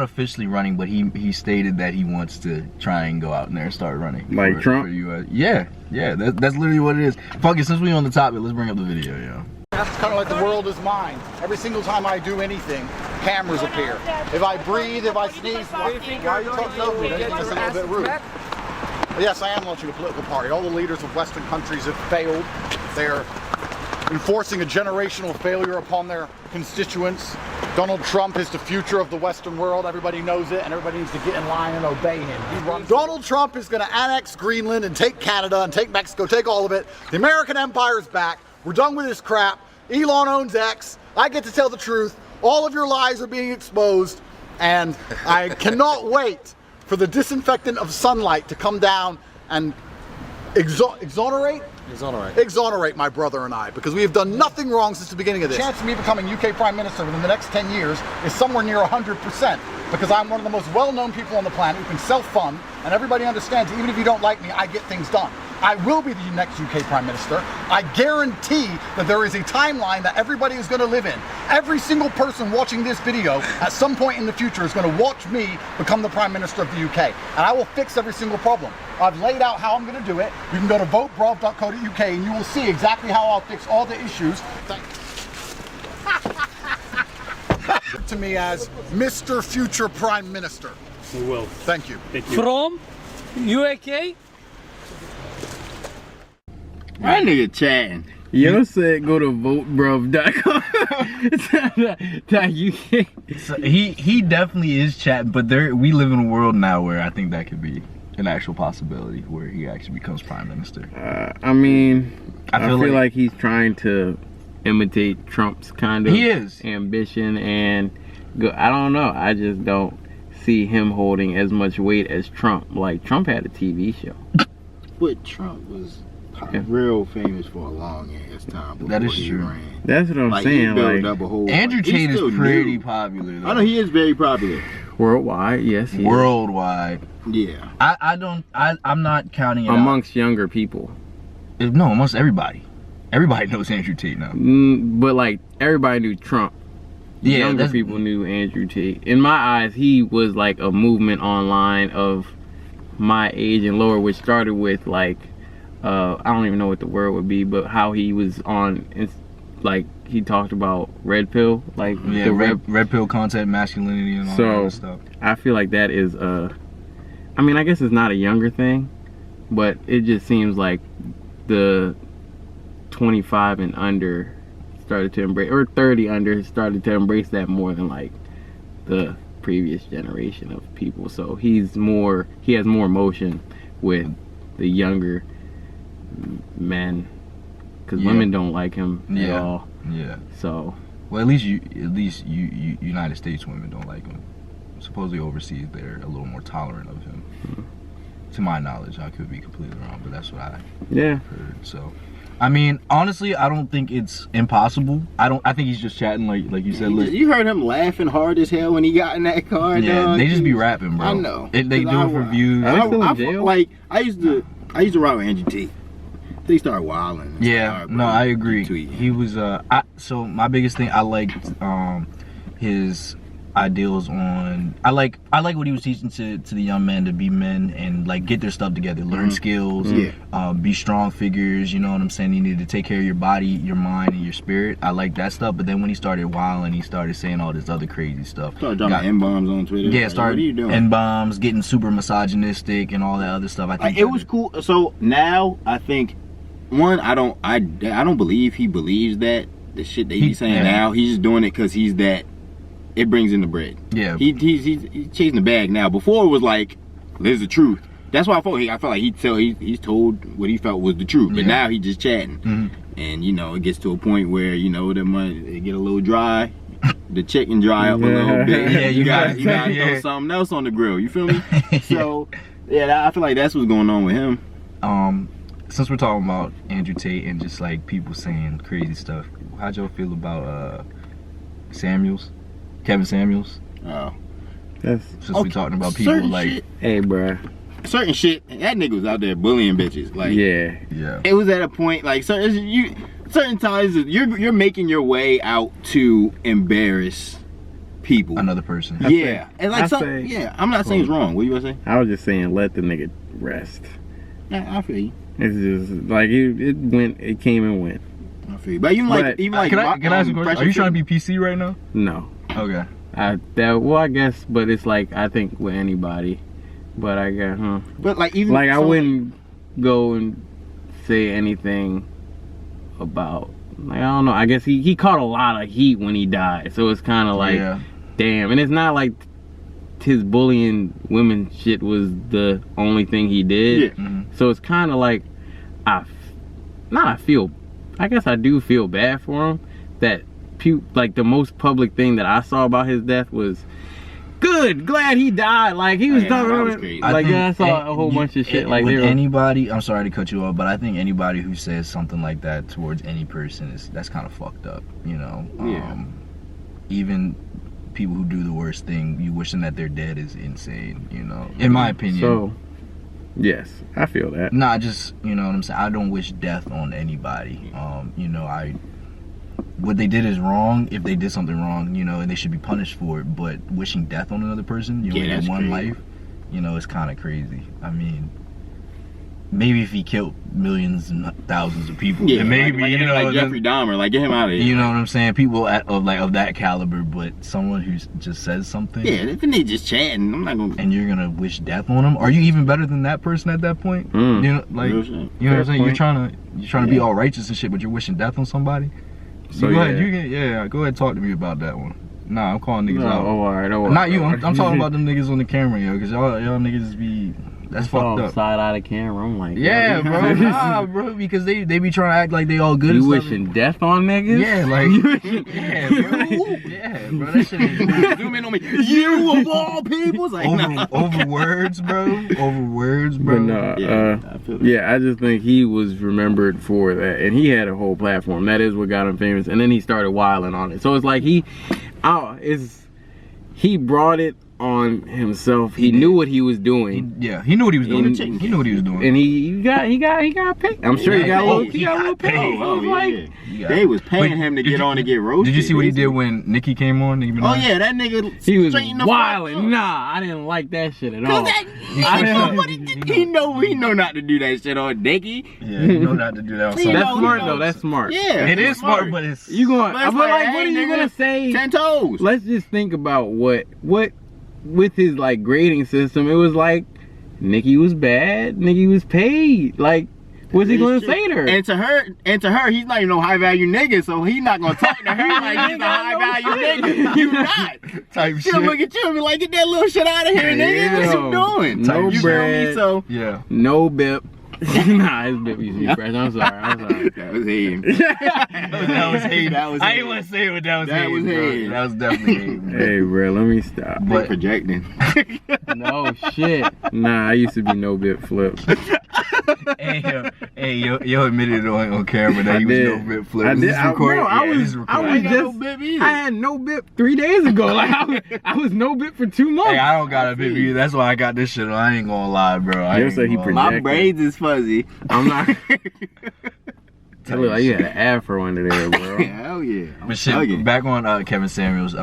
officially running, but he stated that he wants to try and go out in there and start running. Like Trump? For US. Yeah. That's literally what it is. Fuck it, since we on the topic, let's bring up the video, yo. That's kind of like the world is mine. Every single time I do anything, cameras appear. If I breathe, if I sneeze, why are you talking over me? That's just a little bit rude. But yes, I am launching a political party. All the leaders of Western countries have failed. They're enforcing a generational failure upon their constituents. Donald Trump is the future of the Western world. Everybody knows it, and everybody needs to get in line and obey him. Donald Trump is going to annex Greenland and take Canada and take Mexico, take all of it. The American empire is back. We're done with this crap. Elon owns X. I get to tell the truth. All of your lies are being exposed, and I cannot wait for the disinfectant of sunlight to come down and exonerate my brother and I, because we have done nothing wrong since the beginning of this. The chance of me becoming UK Prime Minister within the next 10 years is somewhere near 100%, because I'm one of the most well-known people on the planet who can self-fund, and everybody understands even if you don't like me, I get things done. I will be the next UK Prime Minister. I guarantee that there is a timeline that everybody is going to live in. Every single person watching this video at some point in the future is going to watch me become the Prime Minister of the UK. And I will fix every single problem. I've laid out how I'm going to do it. You can go to votebrov.co.uk and you will see exactly how I'll fix all the issues. To me as Mr. Future Prime Minister. We will. Thank you. Thank you. From UK? That nigga chatting. Yo said go to votebruv.com. So he definitely is chatting, but we live in a world now where I think that could be an actual possibility where he actually becomes Prime Minister. I mean, I feel like like he's trying to imitate Trump's kind of ambition, and I don't know. I just don't see him holding as much weight as Trump. Like, Trump had a TV show. But Trump was real famous for a long ass time. That is true. Ran. That's what I'm saying. Like, up a whole, Andrew Tate is pretty popular, though. I know he is very popular. Worldwide, yes, he Worldwide. Yeah. I'm not counting it amongst younger people. No, amongst everybody. Everybody knows Andrew Tate now. But like, everybody knew Trump. Yeah, younger people knew Andrew Tate. In my eyes, he was like a movement online of my age and lower, which started with like, I don't even know what the word would be, but how he was on, like, he talked about red pill, like the red pill content, masculinity, and all that stuff. I feel like that is I mean, I guess it's not a younger thing, but it just seems like the 25 and under started to embrace, or 30 under started to embrace that more than like the previous generation of people. So he has more emotion with the younger men, because women don't like him at all. Yeah. So, well, at least United States women don't like him. Supposedly overseas, they're a little more tolerant of him. To my knowledge, I could be completely wrong, but that's what I heard. So, I mean, honestly, I don't think it's impossible. I think he's just chatting, like you said. You heard him laughing hard as hell when he got in that car. Yeah, dog. they just be rapping, bro. I know. They do it for views. I used to ride with Andrew Tate. They started wilding. Yeah, no, I agree. He was so my biggest thing, I liked his ideals on, I like what he was teaching to the young men, to be men and like get their stuff together, learn skills, be strong figures, you know what I'm saying? You need to take care of your body, your mind, and your spirit. I like that stuff. But then when he started wilding, he started saying all this other crazy stuff. Started dropping N-bombs on Twitter. Yeah, like, started what are you doing? N-bombs, getting super misogynistic and all that other stuff. I think it was cool. So now I think, one, I don't believe he believes that the shit they be saying now. He's just doing it because he's that. It brings in the bread. Yeah. He's chasing the bag now. Before it was like, there's the truth. That's why I felt like he's told what he felt was the truth. But now he's just chatting. And you know, it gets to a point where, you know, it get a little dry. The chicken dry up a little bit. Yeah, you gotta throw something else on the grill. You feel me? So yeah, I feel like that's what's going on with him. Since we're talking about Andrew Tate and just like people saying crazy stuff, how'd y'all feel about Kevin Samuels? Oh. Since we talking about people like shit. Hey, bruh. Certain shit, that nigga was out there bullying bitches. Like, yeah. It was at a point like, some certain times you're making your way out to embarrass people. Another person. Yeah, and like say- yeah, I'm not saying it's wrong. What you gonna say? I was just saying, let the nigga rest. Yeah, I feel you. It's just like it came and went. I feel you. But even like Can I ask you a question? Are you trying to be PC right now? No. Okay. I guess, but it's like I think with anybody, but I guess, But like even like I wouldn't go and say anything about, like, I don't know. I guess he caught a lot of heat when he died, so it's kind of like, damn. And it's not like his bullying women shit was the only thing he did. Yeah. So it's kind of like I guess I do feel bad for him that. Like the most public thing that I saw about his death was glad he died. Like he was talking about it. Like I saw a whole bunch of shit like that. Anybody, I'm sorry to cut you off, but I think anybody who says something like that towards any person that's kind of fucked up, you know. Even people who do the worst thing, you wishing that they're dead is insane, you know. In my opinion. So yes, I feel that. Nah, just, you know what I'm saying, I don't wish death on anybody. You know, what they did is wrong. If they did something wrong, you know, and they should be punished for it. But wishing death on another person, you only get one life, you know, it's kind of crazy. I mean, maybe if he killed millions and thousands of people, then maybe, like, you know, like Jeffrey Dahmer, like get him out of here. You know what I'm saying? People of that caliber, but someone who just says something. Yeah, if they just chatting, I'm not gonna. And you're gonna wish death on them? Are you even better than that person at that point? You know, like, you know what I'm saying? You're trying to be all righteous and shit, but you're wishing death on somebody. So go ahead, go ahead and talk to me about that one. Nah, I'm calling niggas out. Oh, alright. Not you, I'm talking about them niggas on the camera, yo, because y'all niggas be, that's fucked up. Side out of camera, I'm like, yeah, bro, nah, bro, because they be trying to act like they all good. You wishing death on niggas? Yeah, like, yeah, bro. Yeah, bro, that shit is zoom in on me. You of all people, like over words, bro. Over words, bro. But I just think he was remembered for that, and he had a whole platform. That is what got him famous, and then he started wilding on it. So it's like he brought it on himself. He knew what he was doing. He knew what he was doing. He knew what he was doing. And he got paid. I'm sure he got a little paid. They was paying him to get on and get roasted. Did you see what he did when Nikki came on? Oh yeah, that nigga. He was wilding. Nah, I didn't like that shit at all. He know not to do that shit on Nikki. Yeah, he know not to do that on somebody. That's smart though. That's smart. Yeah, it is smart, but it's you going. But like, what are you gonna say? 10 toes. Let's just think about what with his like grading system. It was like Nikki was bad. Nikki was paid. Like, what's he gonna say to her? And to her, he's not even no high value nigga, so he's not gonna talk to her like he's a high value nigga. You not type shit. She'll look at you and be like, get that little shit out of here, nigga. What you doing? No bread. So no bip. Nah, his bip used to be fresh. I'm sorry. That was him. That was hate. I ain't want to say it, but that was hate. That was definitely hate. Hey, bro, let me stop. But projecting. No shit. Nah, I used to be no bip flip. Hey, yo admitted on camera that he was no bip flip. I did. I had no bip 3 days ago. Like I was no bip for 2 months. Hey, I don't got a bip either. That's why I got this shit on. I ain't gonna lie, bro. My braids is fuzzy. I'm not. I look like you had an afro under there, bro. Hell yeah. But shit, back on Kevin Samuels.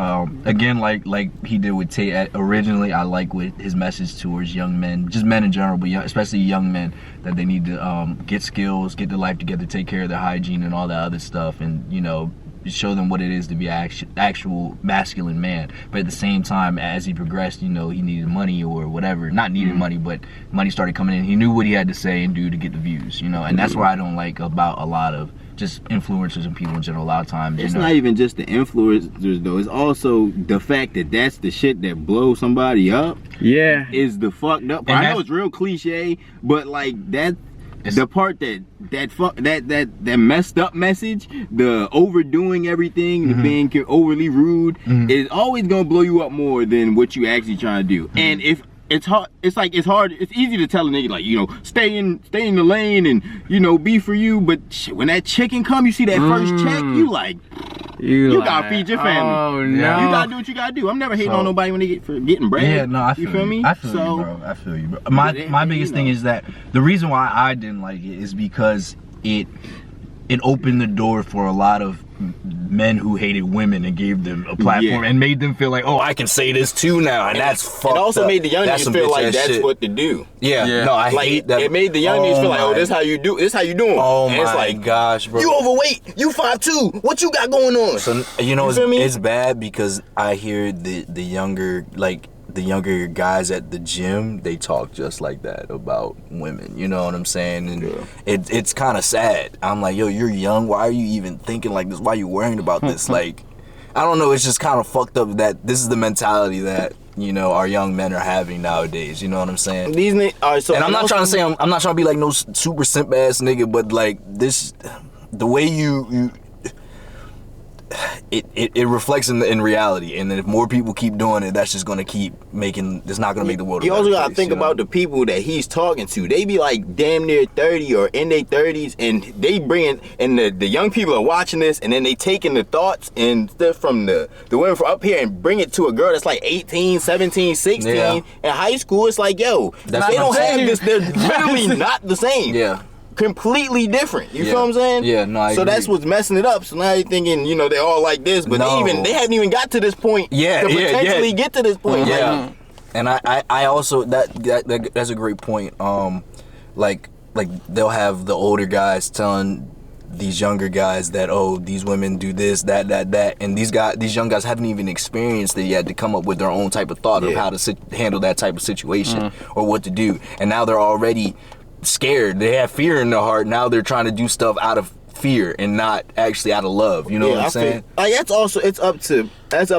Again, like he did with Tate. Originally, I like with his message towards young men, just men in general, but especially young men, that they need to get skills, get their life together, take care of their hygiene and all that other stuff, and you know, show them what it is to be an actual masculine man. But at the same time, as he progressed, you know, he needed money or whatever. Not needed money, but money started coming in. He knew what he had to say and do to get the views, you know. And that's what I don't like about a lot of just influencers and people in general. A lot of times, it's not even just the influencers though. It's also the fact that that's the shit that blows somebody up. Yeah, is the fucked up. I know it's real cliche, but like that. The part that messed up message, the overdoing everything, the being overly rude, is always gonna blow you up more than what you actually trying to do. And if it's hard, it's easy to tell a nigga like, you know, stay in the lane and, you know, be for you. But shit, when that chicken come, you see that first check, you like. You like, gotta feed your family. Oh no! You gotta do what you gotta do. I'm never hating on nobody when they get for getting bread. Yeah, no, I feel you. Feel me? I feel you, bro. I feel you, bro. My biggest thing is that the reason why I didn't like it is because it it opened the door for a lot of men who hated women and gave them a platform and made them feel like, oh, I can say this too now, and that's fucked up. It also made the young niggas feel like that's what to do. Yeah. No, I hate that. It made the young niggas feel like, oh, this how you do, this how you doing. Oh and my it's like, gosh, bro. You overweight, you 5'2", what you got going on? So you know, it's bad because I hear the younger guys at the gym, they talk just like that about women, you know what I'm saying? And it's kind of sad. I'm like, yo, you're young, why are you even thinking like this? Why are you worrying about this? Like, I don't know, it's just kind of fucked up that this is the mentality that, you know, our young men are having nowadays, you know what I'm saying? And I'm not trying to say, I'm not trying to be like no super simp ass nigga, but like this, the way you it reflects in reality, and then if more people keep doing it, that's just gonna keep making. It's not gonna make the world. You also gotta think about the people that he's talking to. They be like damn near 30 or in their 30s, and they bring and the young people are watching this, and then they taking the thoughts and stuff from the women from up here and bring it to a girl that's like 18, 17, 16 in high school. It's like, yo, they don't have this. They're literally not the same. Yeah. Completely different. You feel what I'm saying? Yeah, no, I agree. that's what's messing it up. So now you're thinking, you know, they're all like this, but they haven't even got to this point. To potentially get to this point. Yeah. And I also that's a great point. Like they'll have the older guys telling these younger guys that, oh, these women do this, that, and these young guys haven't even experienced it yet to come up with their own type of thought of how to handle that type of situation or what to do. And now they're already scared. They have fear in their heart. Now they're trying to do stuff out of fear and not actually out of love. You know what I'm saying? Like it's up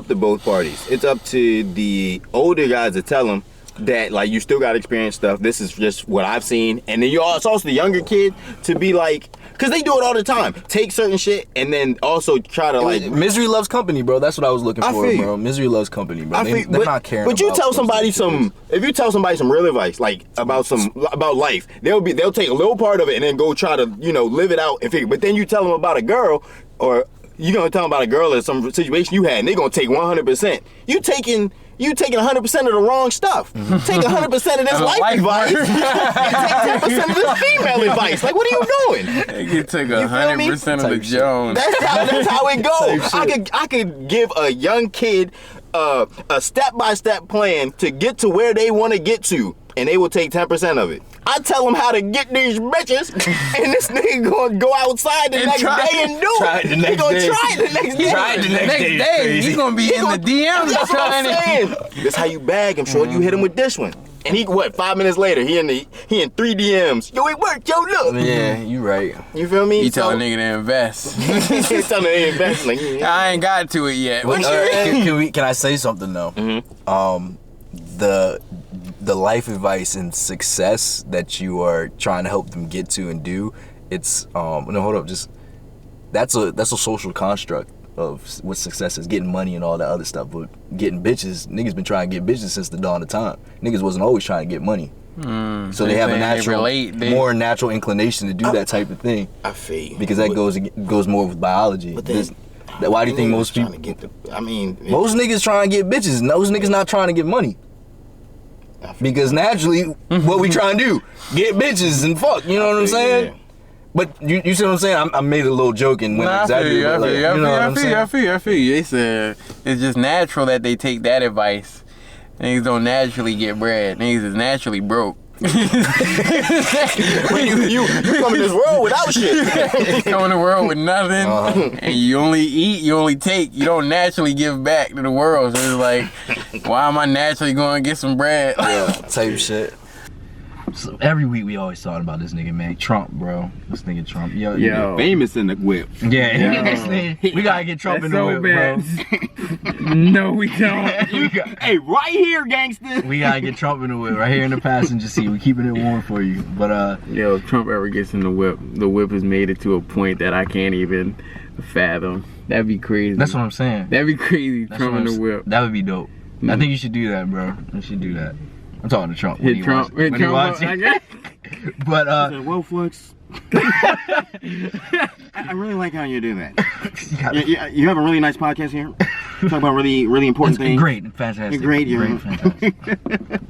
to both parties. It's up to the older guys to tell them that, like, you still got to experience stuff. This is just what I've seen. And then it's also the younger kid to be like, because they do it all the time. Take certain shit and then also try to like. Misery loves company, bro. That's what I was looking for, bro. Misery loves company, bro. They're not caring. But you tell somebody if you tell somebody some real advice, like about life, they'll take a little part of it and then go try to, you know, live it out and figure. But then you tell them about a girl, or you're gonna tell them about a girl or some situation you had, and they're gonna take 100%. You taking 100% of the wrong stuff. Take 100% of this life advice and take 10% of this female advice. Like, what are you doing? You took 100% of the Jones. That's how it goes. I could give a young kid a step-by-step plan to get to where they want to get to, and they will take 10% of it. I tell them how to get these bitches, and this nigga gonna go outside the next day and do it. He gonna try it the next day. Try it the next day. He's gonna be in the DMs trying it. This how you bag him, short. You hit him with this one. And he 5 minutes later, he in 3 DMs. Yo, it worked, yo, look. Yeah, you right. You feel me? You tell a nigga to invest. He's telling him to invest. Like, I ain't got to it yet. Can I say something though? The life advice and success that you are trying to help them get to and do, it's that's a social construct of what success is. Getting money and all that other stuff, but getting bitches, niggas been trying to get bitches since the dawn of time. Niggas wasn't always trying to get money. So they have a more natural inclination to do that type of thing. I feel you. Because that goes more with biology. But then, why do you think most people most niggas trying to get bitches, and those niggas not trying to get money? Because naturally, what we trying to do, get bitches and fuck, you know what I'm saying? Yeah. But you see what I'm saying? I made a little joke and went exaggerated. I feel you. They said it's just natural that they take that advice. Niggas don't naturally get bread. Niggas is naturally broke. you come in this world without shit. You come in the world with nothing, and you only eat, you only take. You don't naturally give back to the world. So it's like, why am I naturally going to get some bread? Yeah, type shit. So every week we always talking about this nigga, man. Trump, bro. This nigga Trump. Yo. Famous in the whip. Yeah. We gotta get Trump in the whip, bro. No, we don't. Hey, right here, gangster. We gotta get Trump in the whip. Right here in the passenger seat. We keeping it warm for you. But yo, if Trump ever gets in the whip has made it to a point that I can't even fathom. That'd be crazy. That's what I'm saying. That'd be crazy. Trump in the whip. That would be dope. I think you should do that, bro. You should do that. I'm talking to Trump. Hit Trump. But well, Flex. I really like how you do that. You have a really nice podcast here. Talk about really, really important things. Great, fantastic. You're great. Fantastic.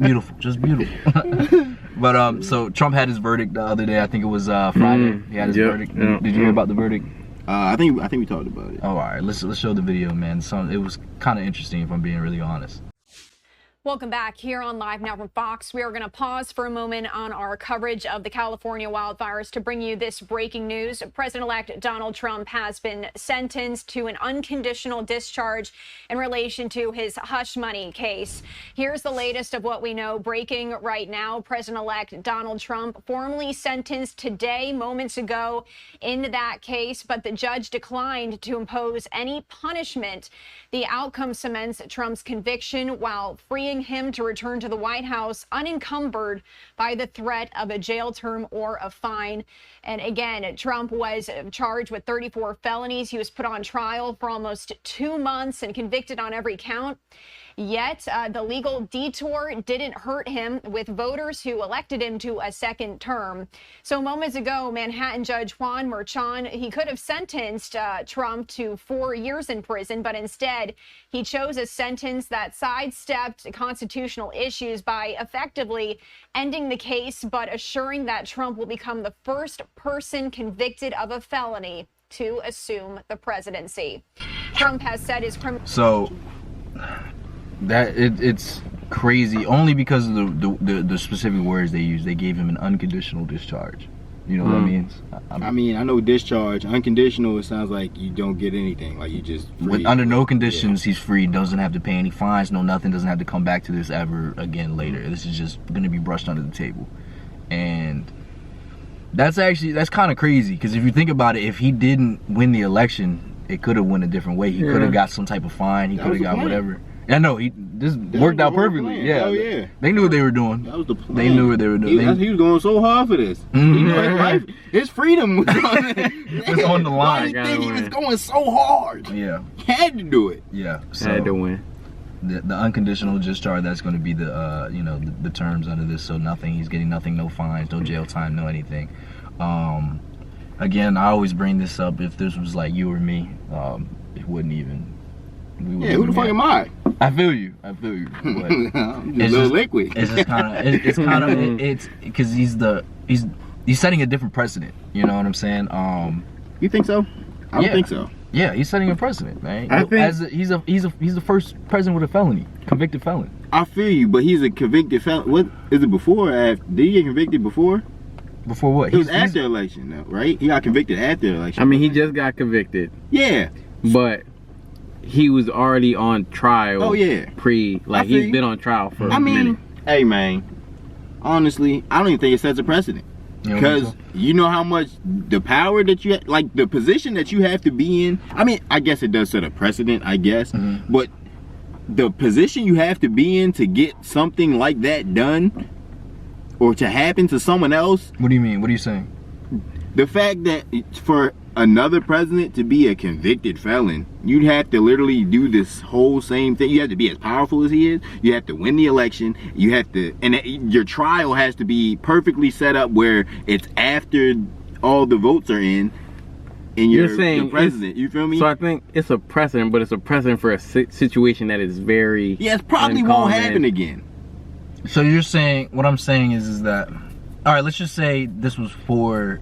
Beautiful, just beautiful. But so Trump had his verdict the other day. I think it was Friday. He had his verdict. Did you hear about the verdict? I think we talked about it. Oh, all right. Let's show the video, man. It was kind of interesting, if I'm being really honest. Welcome back here on Live Now from Fox. We are going to pause for a moment on our coverage of the California wildfires to bring you this breaking news. President-elect Donald Trump has been sentenced to an unconditional discharge in relation to his hush money case. Here's the latest of what we know breaking right now. President-elect Donald Trump formally sentenced today, moments ago, in that case, but the judge declined to impose any punishment. The outcome cements Trump's conviction while freeing him to return to the White House unencumbered by the threat of a jail term or a fine. And again, Trump was charged with 34 felonies. He was put on trial for almost 2 months and convicted on every count. Yet the legal detour didn't hurt him, with voters who elected him to a second term. So moments ago, Manhattan Judge Juan Merchan, he could have sentenced Trump to 4 years in prison, but instead he chose a sentence that sidestepped constitutional issues by effectively ending the case, but assuring that Trump will become the first person convicted of a felony to assume the presidency. Trump has said his criminal... So that it's crazy only because of the specific words they use. They gave him an unconditional discharge. You know what that means? I mean, I know discharge. Unconditional, it sounds like you don't get anything. Like you just free. Under no conditions, he's free. Doesn't have to pay any fines, no nothing. Doesn't have to come back to this ever again later. This is just going to be brushed under the table. And that's kind of crazy, because if you think about it, if he didn't win the election, it could have went a different way. He could have got some type of fine. He could have got whatever. I know this worked out perfectly. Yeah, oh, yeah. They knew what they were doing. That was the plan. They knew what they were doing. He was going so hard for this. You know, his life, his freedom was on the line. Why did you think he was going so hard? Yeah, he had to do it. Yeah, so had to win. The unconditional discharge, that's going to be the the terms under this. So nothing. He's getting nothing. No fines. No jail time. No anything. Again, I always bring this up. If this was like you or me, it wouldn't even. Yeah, who the fuck am I? I feel you. But I'm just a little liquid. It's just kind of it's because he's setting a different precedent. You know what I'm saying? You think so? I don't think so. Yeah, he's setting a precedent, man. I think he's the first president with a felony, convicted felon. I feel you, but he's a convicted felon. What is it before or after? Did he get convicted before? Before what? It was after election, though, right? He got convicted after the election. I mean, he just got convicted. Yeah, but he was already on trial. Oh yeah, he's been on trial for a minute. Hey man, honestly, I don't even think it sets a precedent. Because you know how much the power that you like, the position that you have to be in. I mean, I guess it does set a precedent, I guess. But the position you have to be in to get something like that done, or to happen to someone else. What do you mean? What are you saying? The fact that for another president to be a convicted felon, you'd have to literally do this whole same thing. You have to be as powerful as he is. You have to win the election. You have to, and your trial has to be perfectly set up where it's after all the votes are in. And you're saying the president. You feel me? So I think it's a precedent, but it's a precedent for a situation that is very it probably won't happen again. So you're saying, what I'm saying is that, all right, let's just say this was before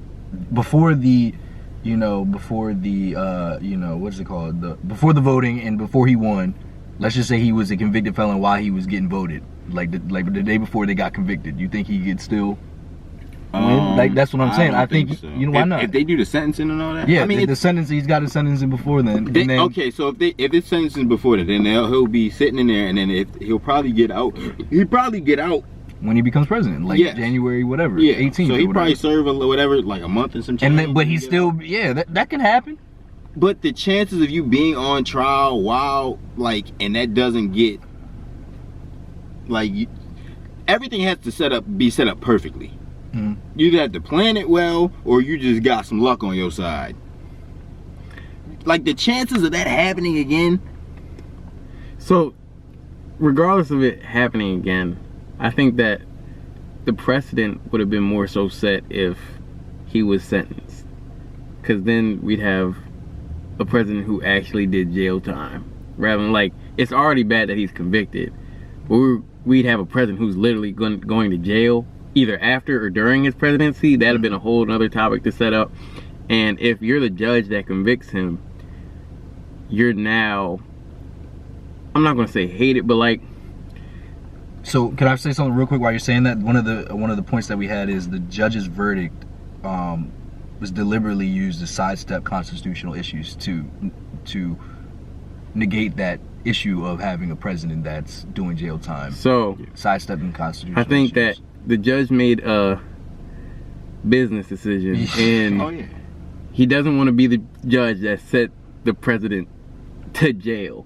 the what's it called? Before the voting and before he won. Let's just say he was a convicted felon while he was getting voted, like the day before they got convicted. You think he could still win? Like, that's what I'm saying. I think so. You know, why not? If they do the sentencing and all that. Yeah, I mean, the sentencing, he's got a sentencing before then. Okay, so if it's sentencing before that, then he'll be sitting in there, and then he'll probably get out. He'll probably get out when he becomes president, like January, whatever, 18th. So he probably serve like a month and some change. And then, but he's still, that can happen. But the chances of you being on trial while, and that doesn't get, everything has to be set up perfectly. You either have to plan it well, or you just got some luck on your side. Like, the chances of that happening again. So, regardless of it happening again, I think that the precedent would have been more so set if he was sentenced. Because then we'd have a president who actually did jail time. Rather than, it's already bad that he's convicted. But we'd have a president who's literally going to jail, either after or during his presidency, that'd have been a whole other topic to set up. And if you're the judge that convicts him, you're now, I'm not gonna say hated, but like. So can I say something real quick while you're saying that? One of the points that we had is the judge's verdict was deliberately used to sidestep constitutional issues to negate that issue of having a president that's doing jail time. So sidestepping constitutional I think issues. that the judge made a business decision, and he doesn't want to be the judge that sent the president to jail.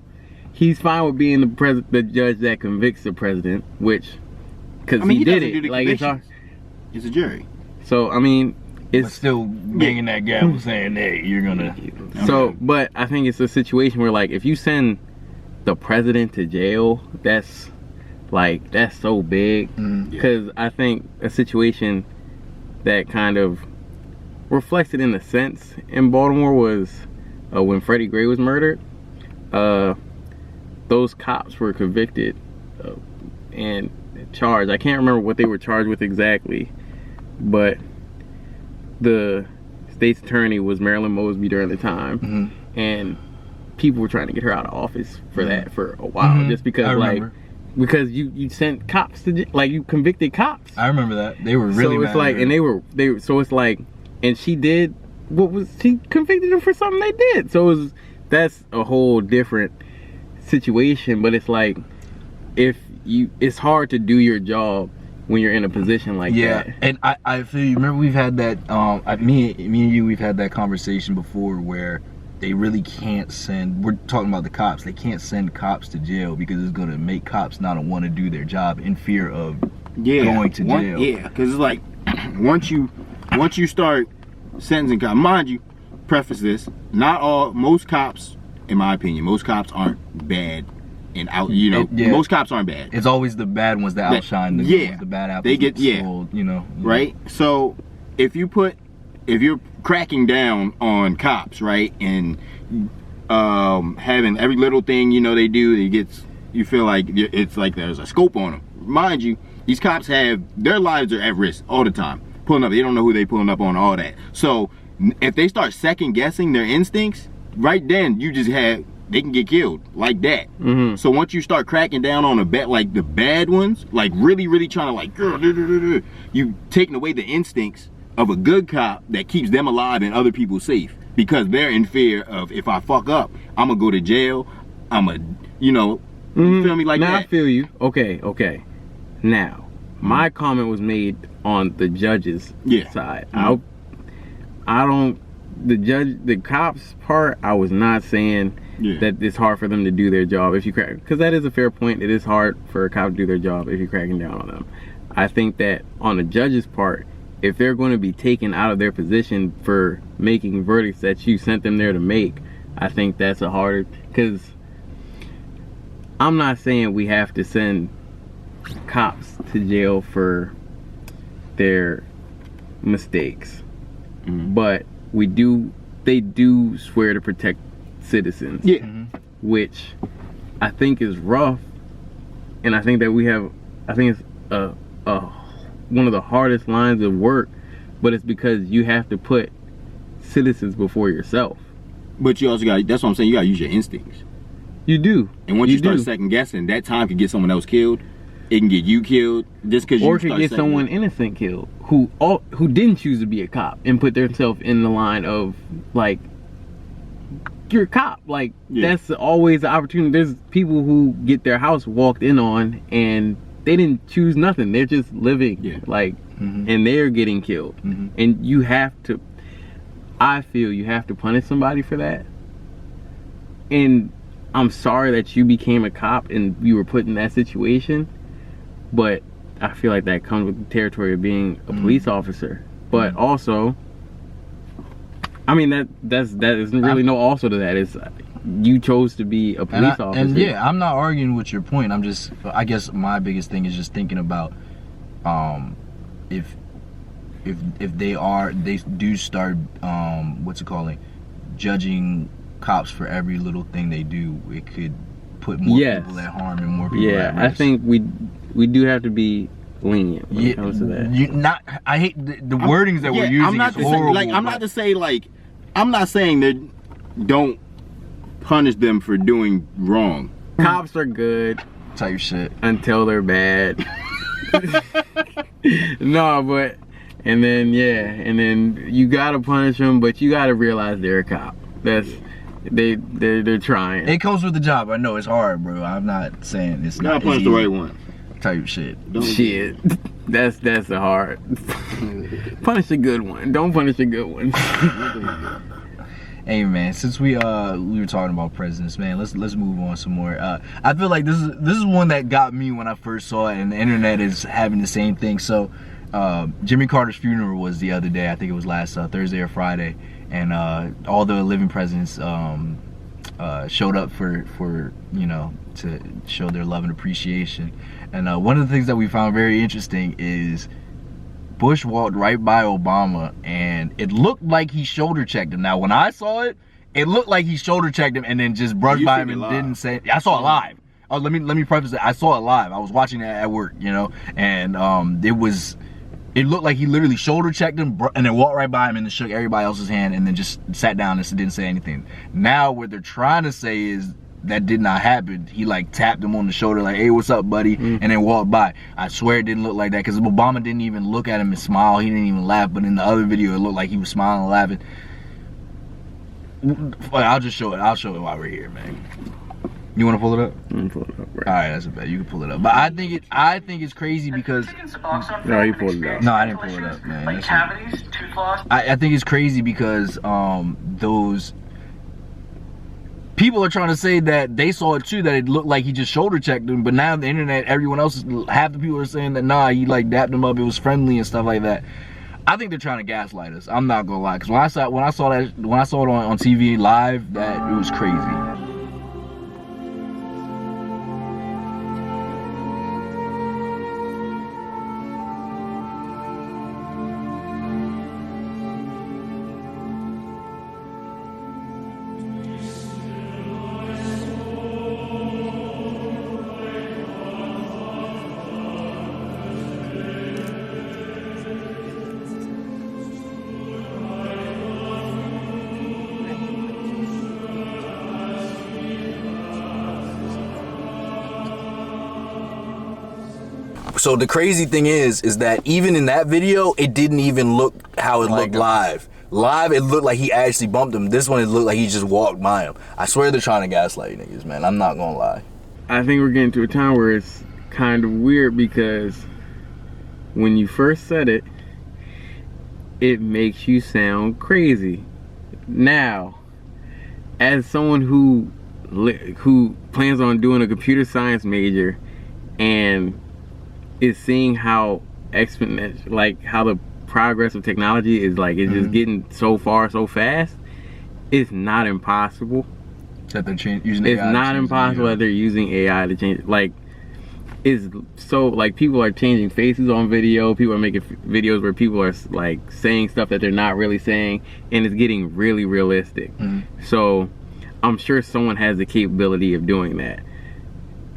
He's fine with being the judge that convicts the president, which, because he did it. Like it's a jury. So I mean, it's but still banging that gavel saying, "Hey, you're gonna." So, but I think it's a situation where, like, if you send the president to jail, that's so big. Because I think a situation that kind of reflects it in a sense in Baltimore was when Freddie Gray was murdered. Those cops were convicted and charged. I can't remember what they were charged with exactly, but the state's attorney was Marilyn Mosby during the time, and people were trying to get her out of office for that for a while, just because because you sent cops to you convicted cops. I remember that they were really so it's like, and they were so it's like, and she did she convicted them for something they did. So that's a whole different situation. But it's like, it's hard to do your job when you're in a position like that. Yeah, and I feel you. Remember, we've had that. Me and you, we've had that conversation before where they really can't send. We're talking about the cops. They can't send cops to jail because it's gonna make cops not want to do their job in fear of going to jail. Yeah, because it's like once you start sentencing cops, mind you, preface this: most cops, in my opinion, most cops aren't bad. And out, most cops aren't bad. It's always the bad ones that outshine the good ones, the bad apples. They get sold, right. So if you're cracking down on cops, right, and having every little thing they do, you feel like it's like there's a scope on them. Mind you, these cops their lives are at risk all the time. Pulling up, they don't know who they pulling up on, all that. So if they start second guessing their instincts, right then they can get killed like that. So once you start cracking down on the bad ones, like really, really trying to you taking away the instincts of a good cop that keeps them alive and other people safe, because they're in fear of, if I fuck up, I'm gonna go to jail. You feel me like that? I feel you. Okay. Now, my comment was made on the judge's side. The cops part, I was not saying that it's hard for them to do their job if you crack, because that is a fair point. It is hard for a cop to do their job if you're cracking down on them. I think that on the judge's part, if they're going to be taken out of their position for making verdicts that you sent them there to make, I think that's a harder, because I'm not saying we have to send cops to jail for their mistakes, but they do swear to protect citizens, which I think is rough, and I think that it's one of the hardest lines of work, but it's because you have to put citizens before yourself. But you also that's what I'm saying, you gotta use your instincts. You do. And once you start second guessing, that time could get someone else killed. It can get you killed just because or it could get someone innocent killed who didn't choose to be a cop and put themselves in the line of, like, you're a cop. Like, that's always the opportunity. There's people who get their house walked in on and they didn't choose nothing. They're just living, and they're getting killed. And you have to, I feel you have to punish somebody for that. And I'm sorry that you became a cop and you were put in that situation, but I feel like that comes with the territory of being a police officer. But also, I mean, that isn't really no also to that. It's you chose to be a police officer. And I'm not arguing with your point. I guess my biggest thing is just thinking about if they do start judging cops for every little thing they do, it could put more people at harm and more people at risk. I think we do have to be lenient when it comes to that. I hate the wordings that we're using. I'm not is horrible, I'm not saying that don't punish them for doing wrong. Cops are good type shit until they're bad. No, but and then you gotta punish them, but you gotta realize they're a cop. They're trying. It comes with the job. I know it's hard, bro. I'm not saying it's not. Punish the right one. Type shit. Shit. That's a hard. Punish a good one. Don't punish a good one. Hey man, since we were talking about presidents, man, let's move on some more. I feel like this is one that got me when I first saw it, and the internet is having the same thing. So Jimmy Carter's funeral was the other day. I think it was last Thursday or Friday, and all the living presidents showed up for to show their love and appreciation. And one of the things that we found very interesting is Bush walked right by Obama, and it looked like he shoulder checked him. Now, when I saw it, it looked like he shoulder checked him and then just brushed by him and didn't say. I saw it live. Oh, let me preface it. I saw it live. I was watching it at work, and it looked like he literally shoulder checked him and then walked right by him and then shook everybody else's hand and then just sat down and didn't say anything. Now, what they're trying to say is that did not happen. He like tapped him on the shoulder like, hey, what's up, buddy? And then walked by. I swear it didn't look like that because Obama didn't even look at him and smile. He didn't even laugh. But in the other video, it looked like he was smiling and laughing. I'll just show it. I'll show it while we're here, man. You want to pull it up? I'm pull it up. Right. All right, that's a bet. You can pull it up. But I think it's crazy because no, you pulled it up. No, I didn't pull it up, man. Like cavities, tooth loss. I think it's crazy because those people are trying to say that they saw it too, that it looked like he just shoulder checked him, but now the internet, everyone else, half the people are saying that nah, he like dapped him up, it was friendly and stuff like that. I think they're trying to gaslight us. I'm not gonna lie, because when I saw it on TV live, that it was crazy. So the crazy thing is that even in that video, it didn't even look how it looked live. Live, it looked like he actually bumped him. This one, it looked like he just walked by him. I swear they're trying to gaslight niggas, man. I'm not gonna lie. I think we're getting to a time where it's kind of weird because when you first said it, it makes you sound crazy. Now, as someone who plans on doing a computer science major and is seeing how exponential, like how the progress of technology is like, it's just getting so far so fast, it's not impossible that they're using AI. It's not impossible that they're using AI to change, like, it's so, like, people are changing faces on video, people are making videos where people are like saying stuff that they're not really saying, and it's getting really realistic. So I'm sure someone has the capability of doing that.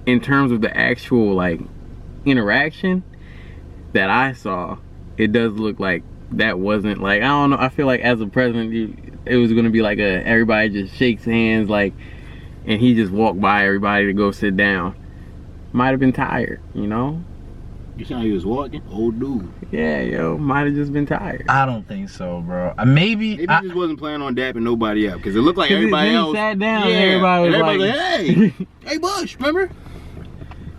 In terms of the actual like interaction that I saw, it does look like that wasn't like, I don't know, I feel like as a president it was gonna be like everybody just shakes hands, like, and he just walked by everybody to go sit down. Might have been tired, you know? You saw he was walking? Old dude. Yeah, yo, might have just been tired. I don't think so, bro. Maybe he just wasn't planning on dapping nobody up, because it looked like everybody else sat down. Yeah, everybody was like, hey, hey Bush, remember?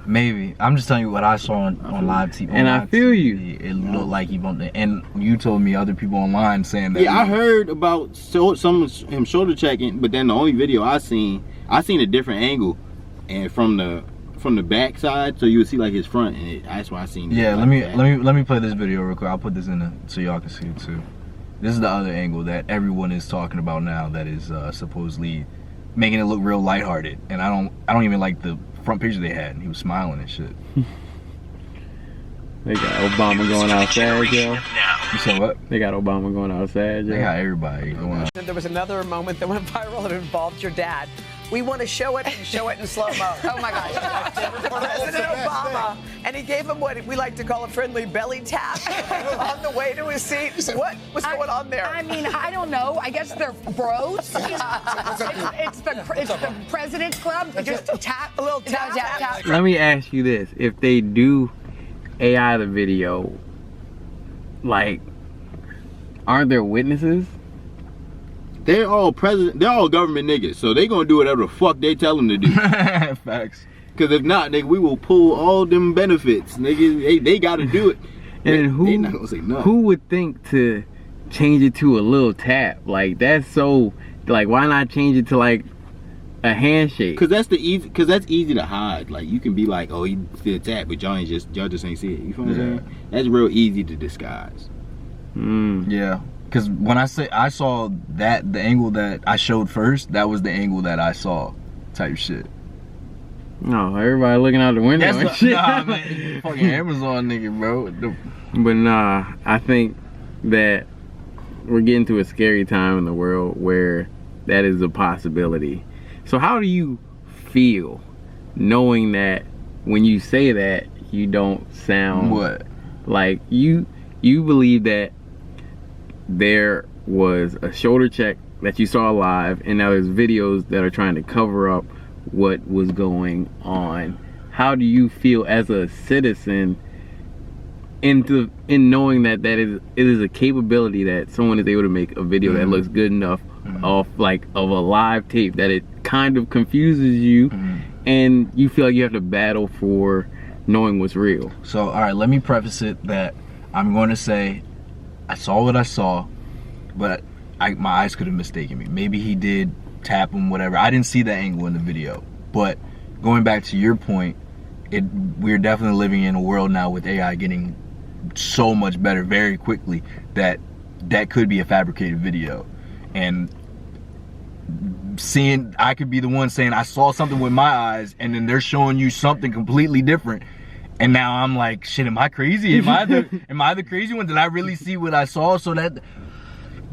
Maybe. I'm just telling you what I saw on live TV. And I feel you. It looked like he bumped it. And you told me other people online saying that. Yeah, I heard about him shoulder checking, but then the only video I seen a different angle, and from the back side, so you would see like his front, and that's why I seen it. Yeah, like let me play this video real quick. I'll put this in so y'all can see it too. This is the other angle that everyone is talking about now, that is supposedly making it look real lighthearted. And I don't even like the front picture they had, and he was smiling and shit. They got Obama going outside, yo. You said what? They got Obama going outside, yo. They got everybody going out. There was another moment that went viral that involved your dad. We want to show it and show it in slow-mo. Oh my gosh. President Obama, and he gave him what we like to call a friendly belly tap on the way to his seat. What was going on there? I mean, I don't know. I guess they're bros. It's the President's Club. Just tap, A little tap. Let me ask you this: if they do AI the video, like, aren't there witnesses? They're all government niggas, so they gonna do whatever the fuck they tell them to do. Facts. Cause if not, nigga, we will pull all them benefits, nigga. They gotta do it. And they not gonna say no. Who would think to change it to a little tap? Like, that's so, like, why not change it to like a handshake? Cause that's easy to hide. Like, you can be like, oh, he did tap, but y'all just ain't see it. You feel what I'm saying? That's real easy to disguise. Yeah. Because when I saw that, the angle that I showed first, that was the angle that I saw, type shit. No, everybody looking out the window and shit. Nah, man, fucking Amazon nigga, bro. But nah, I think that we're getting to a scary time in the world where that is a possibility. So how do you feel knowing that when you say that, you don't sound what? Like you believe that there was a shoulder check that you saw live, and now there's videos that are trying to cover up what was going on. How do you feel as a citizen in knowing that it is a capability that someone is able to make a video that looks good enough of a live tape, that it kind of confuses you and you feel like you have to battle for knowing what's real? So, all right, let me preface it that I'm going to say I saw what I saw, but my eyes could have mistaken me. Maybe he did tap him, whatever. I didn't see that angle in the video. But going back to your point, we're definitely living in a world now with AI getting so much better very quickly that could be a fabricated video. And I could be the one saying I saw something with my eyes, and then they're showing you something completely different. And now I'm like, shit, am I crazy? Am I the crazy one? Did I really see what I saw? So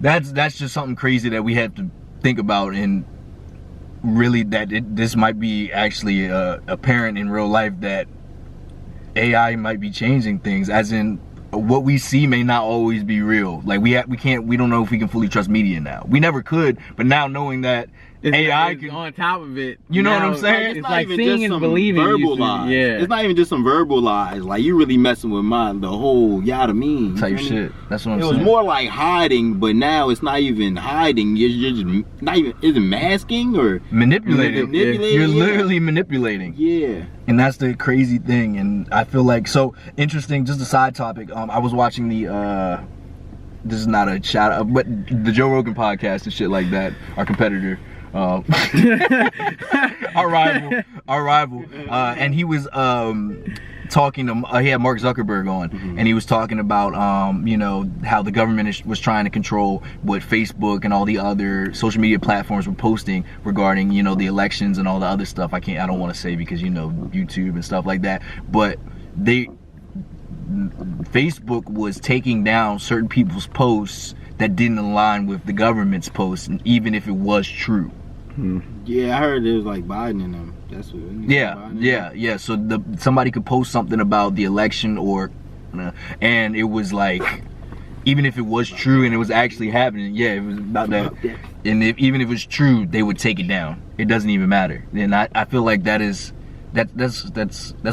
that's just something crazy that we have to think about, and really this might be actually apparent in real life that AI might be changing things, as in what we see may not always be real. Like we don't know if we can fully trust media now. We never could, but now knowing that AI can on top of it, you know what I'm saying? It's like seeing and believing. Verbal lies. Yeah, it's not even just some verbal lies. Like, you really messing with the whole yada mean type shit. That's what I'm saying. It was more like hiding, but now it's not even hiding. You're just not even. Is it masking or manipulating? You're literally manipulating. Yeah. And that's the crazy thing. And I feel like, so interesting. Just a side topic. I was watching this is not a shout out, but the Joe Rogan podcast and shit like that. Our competitor. Our rival, and he was talking to, he had Mark Zuckerberg on, and he was talking about you know, how the government was trying to control what Facebook and all the other social media platforms were posting regarding, you know, the elections and all the other stuff. I don't want to say because, you know, YouTube and stuff like that, but Facebook was taking down certain people's posts that didn't align with the government's posts, and even if it was true. Yeah, I heard it was like Biden and them. That's what. Yeah. So somebody could post something about the election, and it was like, even if it was true and it was actually happening, yeah, it was about that. And even if it's true, they would take it down. It doesn't even matter. And I feel like that's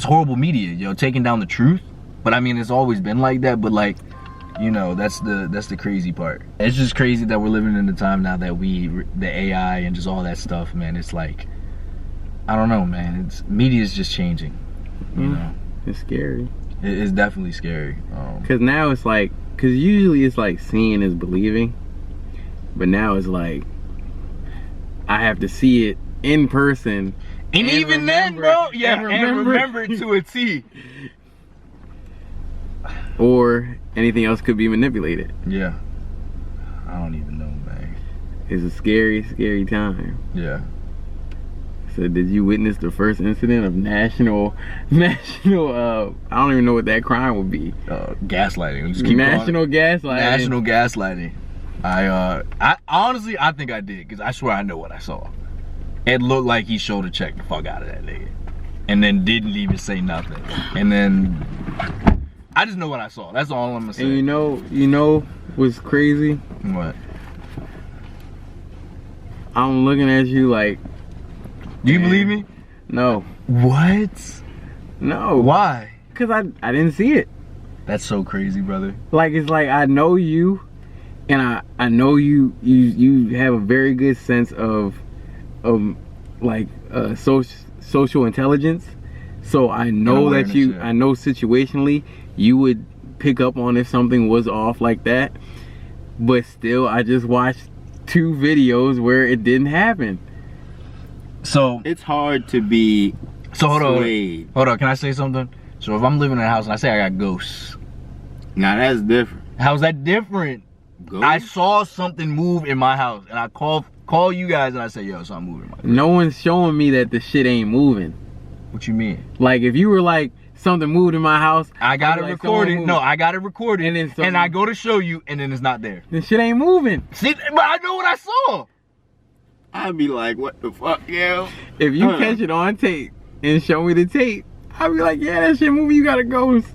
horrible media, you know, taking down the truth. But I mean, it's always been like that. But like, you know, that's the crazy part. It's just crazy that we're living in the time now that the AI and just all that stuff, man. It's like, I don't know, man. Media is just changing. You know, it's scary. It's definitely scary. Cause now it's like, cause usually it's like seeing is believing, but now it's like I have to see it in person. And even then, bro, and remember it to a T. Or anything else could be manipulated. Yeah. I don't even know, man. It's a scary, scary time. Yeah. So did you witness the first incident of national I don't even know what that crime would be. Gaslighting. Just keep national gaslighting. National gaslighting. I honestly, I think I did, because I swear I know what I saw. It looked like he showed a check the fuck out of that nigga. And then didn't even say nothing. And then I just know what I saw. That's all I'm gonna say. And you know what's crazy? What? I'm looking at you like, Do you believe me? no. What? No. Why? Cause I didn't see it. That's so crazy, brother. Like, it's like I know you, and I know you have a very good sense of like social intelligence. So I know that I know situationally you would pick up on if something was off like that. But still, I just watched 2 videos where it didn't happen. So It's hard to be hold swayed. on, can I say something? So if I'm living in a house and I say I got ghosts, Now that's different. how's that different? Ghosts? I saw something move in my house and I call you guys and I say, yo, something moving in my house. No one's showing me that the shit ain't moving. What you mean? Like, if you were like, something moved in my house, I got it like, recorded. No, I got it recorded. And then and I go to show you and then it's not there. the shit ain't moving. See, but I know what I saw. I'd be like, what the fuck, yo? If you catch it on tape and show me the tape, I'd be like, yeah, that shit moving, you got a ghost.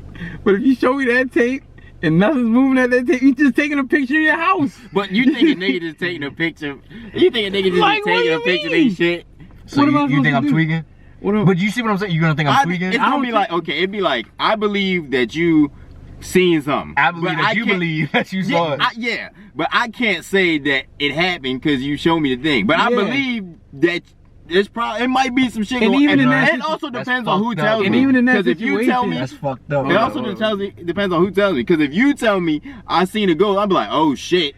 But if you show me that tape and nothing's moving at that tape, you just taking a picture of your house. But you think a nigga just taking a picture? You think a nigga just Like, taking a what do you picture of mean? they shit? So What am I you supposed think to I'm do? tweaking? What But you see what I'm saying? You're gonna think I'm tweaking? It's gonna be like, okay, it'd be like, I believe that you seen something. I believe but that you can't- believe that you saw it. Yeah, but I can't say that it happened because you showed me the thing. But I Yeah. believe that there's probably, it might be some shit And going even on. in that And it also that's depends on who fucked up. tells And me. even in that 'Cause if you tell situation- me, That's fucked up. it also depends on who tells me. Because if you tell me I seen a ghost, I'll be like, oh shit.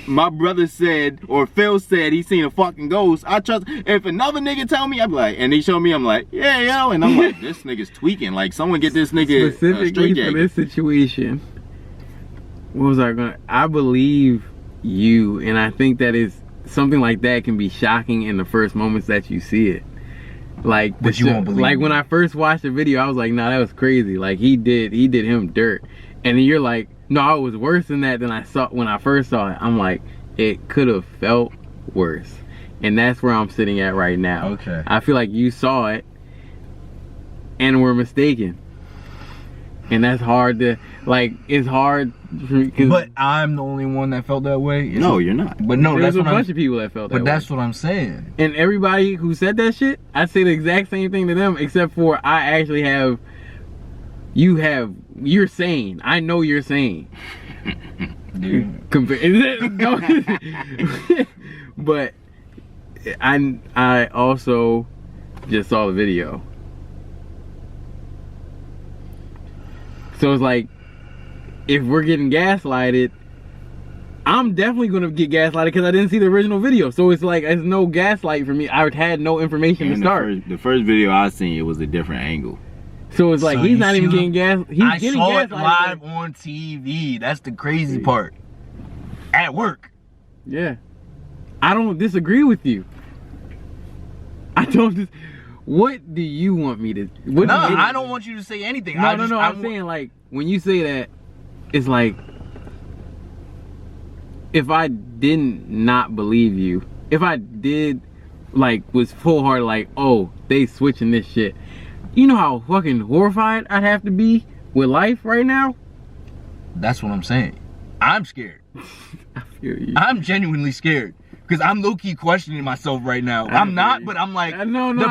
My brother said, or Phil said he seen a fucking ghost. I trust. If another nigga tell me, I'd be like, and he show me, I'm like, yeah, yo. And I'm like, this nigga's tweaking. Like, someone get this nigga Specifically for this situation, what was I gonna? I believe you, and I think that is something like that can be shocking in the first moments that you see it. Like, But you won't believe like me. when I first watched the video, I was like, nah, that was crazy. Like, he did him dirt, and then you're like, no, it was worse than that than I saw when I first saw it. I'm like, it could have felt worse, and that's where I'm sitting at right now. Okay. I feel like you saw it, and were mistaken. And that's hard to, like, it's hard. But I'm the only one that felt that way. No, you're not. But no, There's that's a what I'm. bunch of people that felt that But way. that's what I'm saying. And everybody who said that shit, I say the exact same thing to them, except for I actually have, you're sane. I know you're sane. Dude. But I also just saw the video. So it's like, if we're getting gaslighted, I'm definitely gonna get gaslighted because I didn't see the original video. So it's like, it's no gaslight for me. I had no information to And start. the first video I seen, it was a different angle. So it's like, So he's you not see even what- getting gas. He's I getting saw it gaslighted. live on TV. That's the crazy part. At work. Yeah. I don't disagree with you. I don't just. What do you want me to? What No, do you- I don't want you to say anything. No, I'm saying, like, when you say that, it's like, if I didn't not believe you, if I did, like, was full hearted, like, oh, they switching this shit, you know how fucking horrified I'd have to be with life right now? That's what I'm saying. I'm scared. I feel you. I'm genuinely scared. Because I'm low-key questioning myself right now. I'm not, but I'm like, the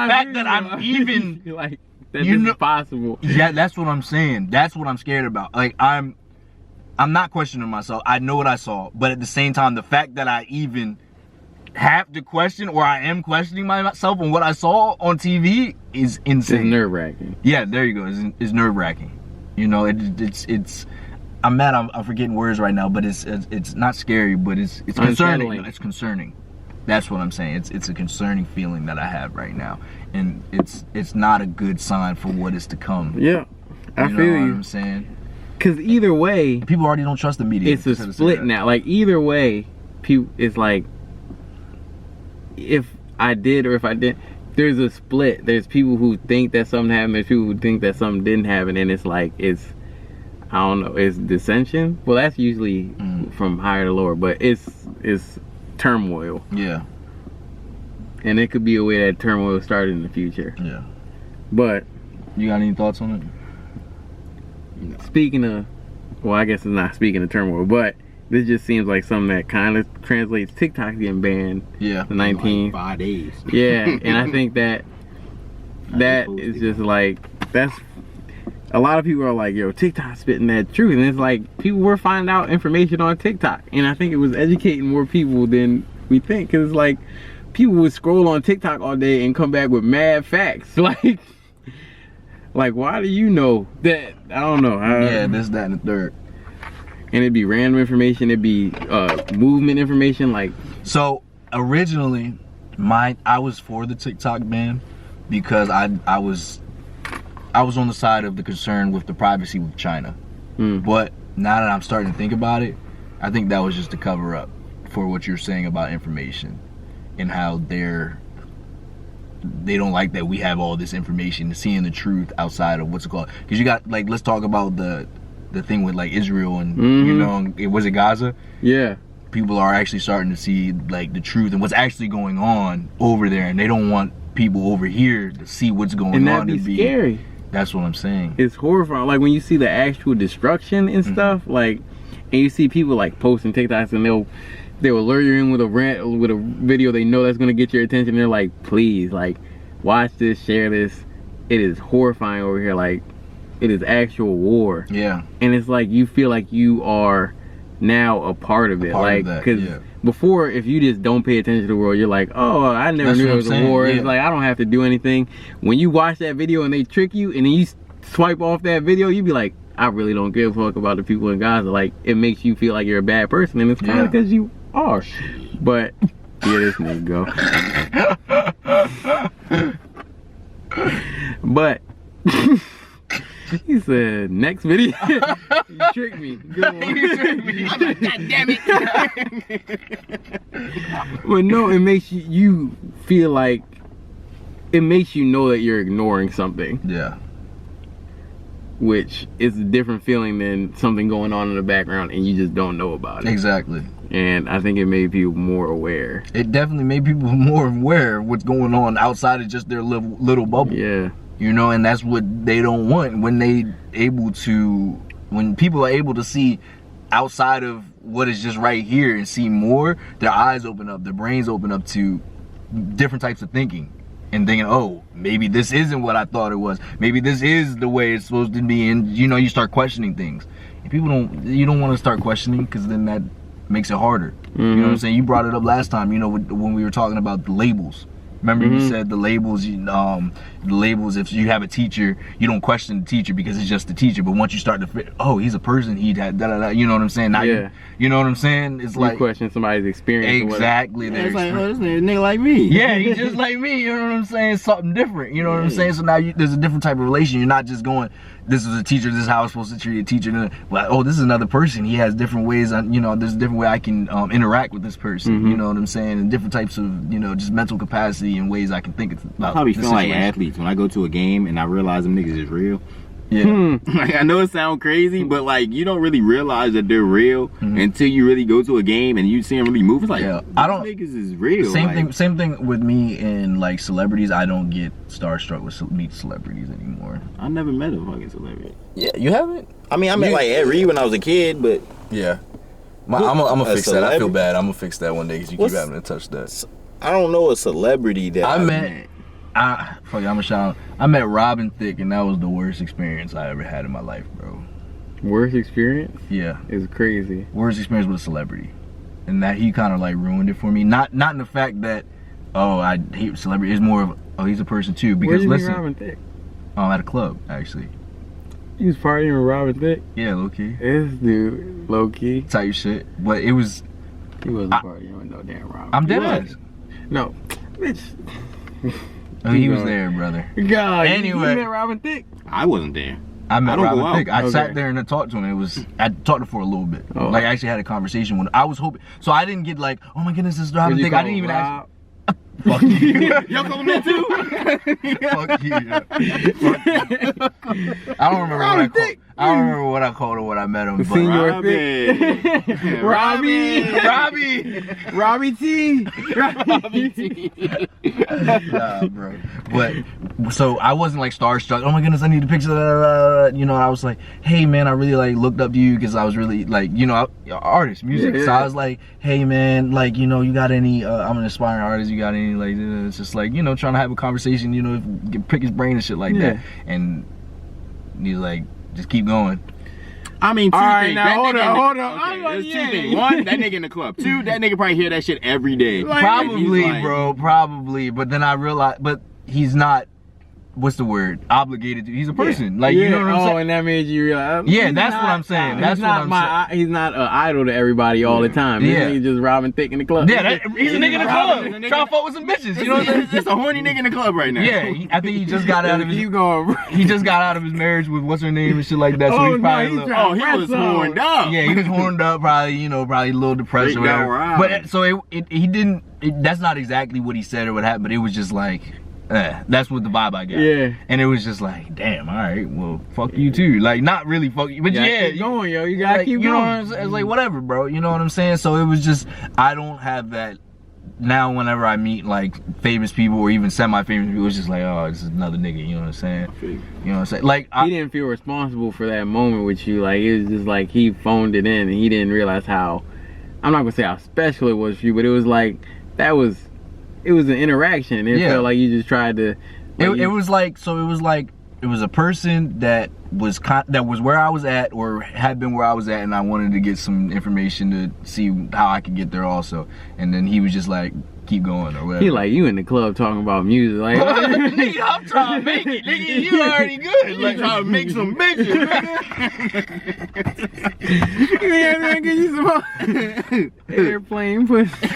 fact that I'm even... like, that you this know- is possible. Yeah, that's what I'm saying. That's what I'm scared about. Like, I'm not questioning myself. I know what I saw. But at the same time, the fact that I even have to question, or I am questioning myself on what I saw on TV is insane. It's nerve-wracking. Yeah, there you go. It's nerve-wracking. You know, it's I'm mad I'm forgetting words right now, but it's not scary, but it's concerning. Unsettling. It's concerning. That's what I'm saying. It's a concerning feeling that I have right now. And it's not a good sign for what is to come. Yeah, I You feel know what you. I'm saying? Because either way, People already don't trust the media. it's a Just had to say split that. now. Like, either way, it's like, if I did or if I didn't, there's a split. There's people who think that something happened. There's people who think that something didn't happen. And it's like, I don't know, it's dissension. Well, that's usually from higher to lower, but it's turmoil. Yeah. and it could be a way that turmoil started in the future. Yeah. But you got any thoughts on it? Speaking of, well, I guess it's not speaking of turmoil, but this just seems like something that kind of translates TikTok getting banned. Yeah. The 19. Like 5 days. Yeah, and I think that is just like, that's, a lot of people are like, yo, TikTok spitting that truth. And it's like, people were finding out information on TikTok. And I think it was educating more people than we think. Because it's like, people would scroll on TikTok all day and come back with mad facts. Like, why do you know that? I don't know. Yeah, this, that, and the third. And it'd be random information. It'd be movement information. Like, so originally, I was for the TikTok ban because I was on the side of the concern with the privacy with China. But now that I'm starting to think about it, I think that was just a cover up for what you're saying about information and how they don't like that we have all this information, seeing the truth outside of what's it called. Because you got, like, let's talk about the thing with like Israel and you know, was it Gaza? Yeah. People are actually starting to see like the truth and what's actually going on over there, and they don't want people over here to see what's going on. And that'd be scary. That's what I'm saying. It's horrifying. Like when you see the actual destruction and stuff, like, and you see people like posting TikToks and they'll lure you in with a video they know that's gonna get your attention. They're like, please, like, watch this, share this. It is horrifying over here. Like, it is actual war. Yeah. And it's like you feel like you are now a part of it. Like, because before, if you just don't pay attention to the world, you're like, oh, I never knew there was a war. It's like, I don't have to do anything. When you watch that video and they trick you and then you swipe off that video, you be like, I really don't give a fuck about the people in Gaza. Like, it makes you feel like you're a bad person, and it's kind of because you are. But yeah, this nigga go. But he said, next video. You tricked me. You tricked me. I'm like, God damn it. But no, it makes you feel like, it makes you know that you're ignoring something. Yeah. Which is a different feeling than something going on in the background and you just don't know about it. Exactly. And I think it made people more aware. It definitely made people more aware of what's going on outside of just their little bubble. Yeah. You know, and that's what they don't want when when people are able to see outside of what is just right here and see more, their eyes open up, their brains open up to different types of thinking. And thinking, oh, maybe this isn't what I thought it was. Maybe this is the way it's supposed to be. And you know, you start questioning things. And you don't want to start questioning, because then that makes it harder. You know what I'm saying? You brought it up last time, you know, when we were talking about the labels. Remember you said the labels, if you have a teacher, you don't question the teacher because it's just the teacher. But once you start to fit, oh, he's a person, he had da-da-da, you know what I'm saying? Now you know what I'm saying? It's like, you question somebody's experience. Exactly. It's like, oh, this nigga like me. Yeah, he's just like me, you know what I'm saying? Something different, you know what I'm saying? So now there's a different type of relation. You're not just going, this is a teacher, this is how I'm supposed to treat a teacher. But, oh, this is another person. He has different ways, you know, there's a different way I can interact with this person, you know what I'm saying? And different types of, you know, just mental capacity and ways I can think about. I probably feel like athletes when I go to a game and I realize them niggas is real. Yeah. Like, I know it sounds crazy, but like, you don't really realize that they're real until you really go to a game and you see them really move. It's like, niggas is real. Same thing with me and like celebrities. I don't get starstruck with meet celebrities anymore. I never met a fucking celebrity. Yeah, you haven't? I mean, I met like Ed Reed when I was a kid, but yeah. I'm gonna fix that. I feel bad. I'm gonna fix that one day because you keep having to touch that. I don't know a celebrity that I met. I'm a shout out. I met Robin Thicke, and that was the worst experience I ever had in my life, bro. Worst experience? Yeah. It's crazy. Worst experience with a celebrity. And that he kind of like ruined it for me. Not in the fact that, oh, I hate celebrity. It's more of, oh, he's a person too. Because where did you meet Robin Thicke? At a club, actually. You was partying with Robin Thicke? Yeah, low-key. This dude, low-key. Type shit. But it was... He wasn't partying with no damn Robin. I'm dead ass. No. Bitch. Oh, he was there, brother. God, anyway. You met Robin Thicke? I wasn't there. I met Robin Thicke. I sat there and I talked to him. I talked to him for a little bit. Oh. Like, I actually had a conversation with him. I was hoping... So I didn't get like, oh my goodness, this is Robin Thicke. I didn't even ask... Fuck you. Y'all call him that too? Fuck you. I don't remember what I called. I don't remember what I called him when I met him. But Senor Thick. Robbie T. Nah, bro. But so I wasn't like starstruck. Oh my goodness, I need a picture. You know, I was like, hey man, I really like looked up to you because I was really like, you know, artist, music. Yeah. So I was like, hey man, like, you know, you got any? I'm an aspiring artist. You got any? Like, it's just like, you know, trying to have a conversation. You know, pick his brain and shit like that. And he's like, just keep going. I mean, two All right, things. now hold on. Okay, there's two things. One, that nigga in the club. Two, that nigga probably hear that shit every day. Probably, Like, bro, probably. But then I realized, but he's not. What's the word? Obligated to. He's a person. Like, you know what I'm saying? And that made you realize. Yeah, that's what I'm saying. That's what I'm saying. He's not an idol to everybody all the time. Yeah. He's just robbing thick in the club. Yeah, he's a nigga in the club. Trying to fuck with some bitches. You know what I'm saying? It's a horny nigga in the club right now. Yeah, I think he just got out of his. Keep going. He just got out of his marriage with what's her name and shit like that. So he's probably he was horned up. Yeah, he was horned up. Probably, you know, probably a little depressed or whatever. But so he didn't. That's not exactly what he said or what happened. But it was just like. That's what the vibe I got. Yeah. And it was just like, damn, all right, well, fuck you too. Like, not really fuck you, but yeah. Keep going, yo. You gotta like, keep you going. know what I'm saying? It's like, whatever, bro. You know what I'm saying? So it was just, I don't have that. Now, whenever I meet, like, famous people or even semi-famous people, it's just like, oh, this is another nigga. You know what I'm saying? You know what I'm saying? Like, he didn't feel responsible for that moment with you. Like, it was just like he phoned it in and he didn't realize how, I'm not gonna say how special it was for you, but it was like, it was an interaction. It felt like you just tried to. Like it was like, so it was like, it was a person that was where I was at or had been where I was at, and I wanted to get some information to see how I could get there also. And then he was just like, keep going or whatever. He like, you in the club talking about music. Like, nigga, I'm trying to make it. Nigga, you already good. Like, trying to make some bitches. yeah, man, get you some airplane pussy.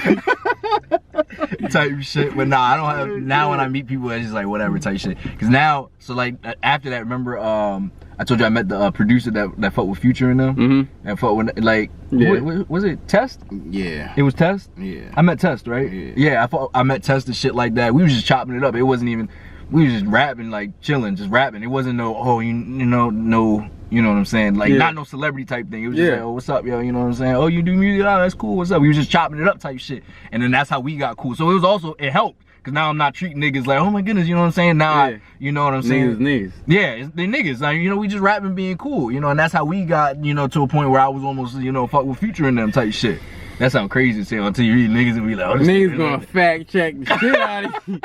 Type shit. But nah, I don't have, now when I meet people, it's just like whatever type shit. Cause now, so like after that, remember I told you I met the producer that fucked with Future in them? Mm-hmm. And fucked with, like, was it Test? Yeah. It was Test? Yeah. I met Test, right? Yeah, I met Test and shit like that. We was just chopping it up. It wasn't even, we was just rapping, like chilling, just rapping. It wasn't no, oh, you know, no, you know what I'm saying? Like, not no celebrity type thing. It was just like, oh, what's up, yo? You know what I'm saying? Oh, you do music? Oh, that's cool. What's up? We was just chopping it up type shit. And then that's how we got cool. So it was also, it helped. Cause now I'm not treating niggas like, oh my goodness, you know what I'm saying? Now, you know what I'm saying? Niggas. Yeah, they niggas. Like, you know, we just rapping being cool, you know, and that's how we got, you know, to a point where I was almost, you know, fuck with Future in them type shit. That sound crazy to say until you read niggas and be like, oh, this niggas gonna fact check the shit out of you.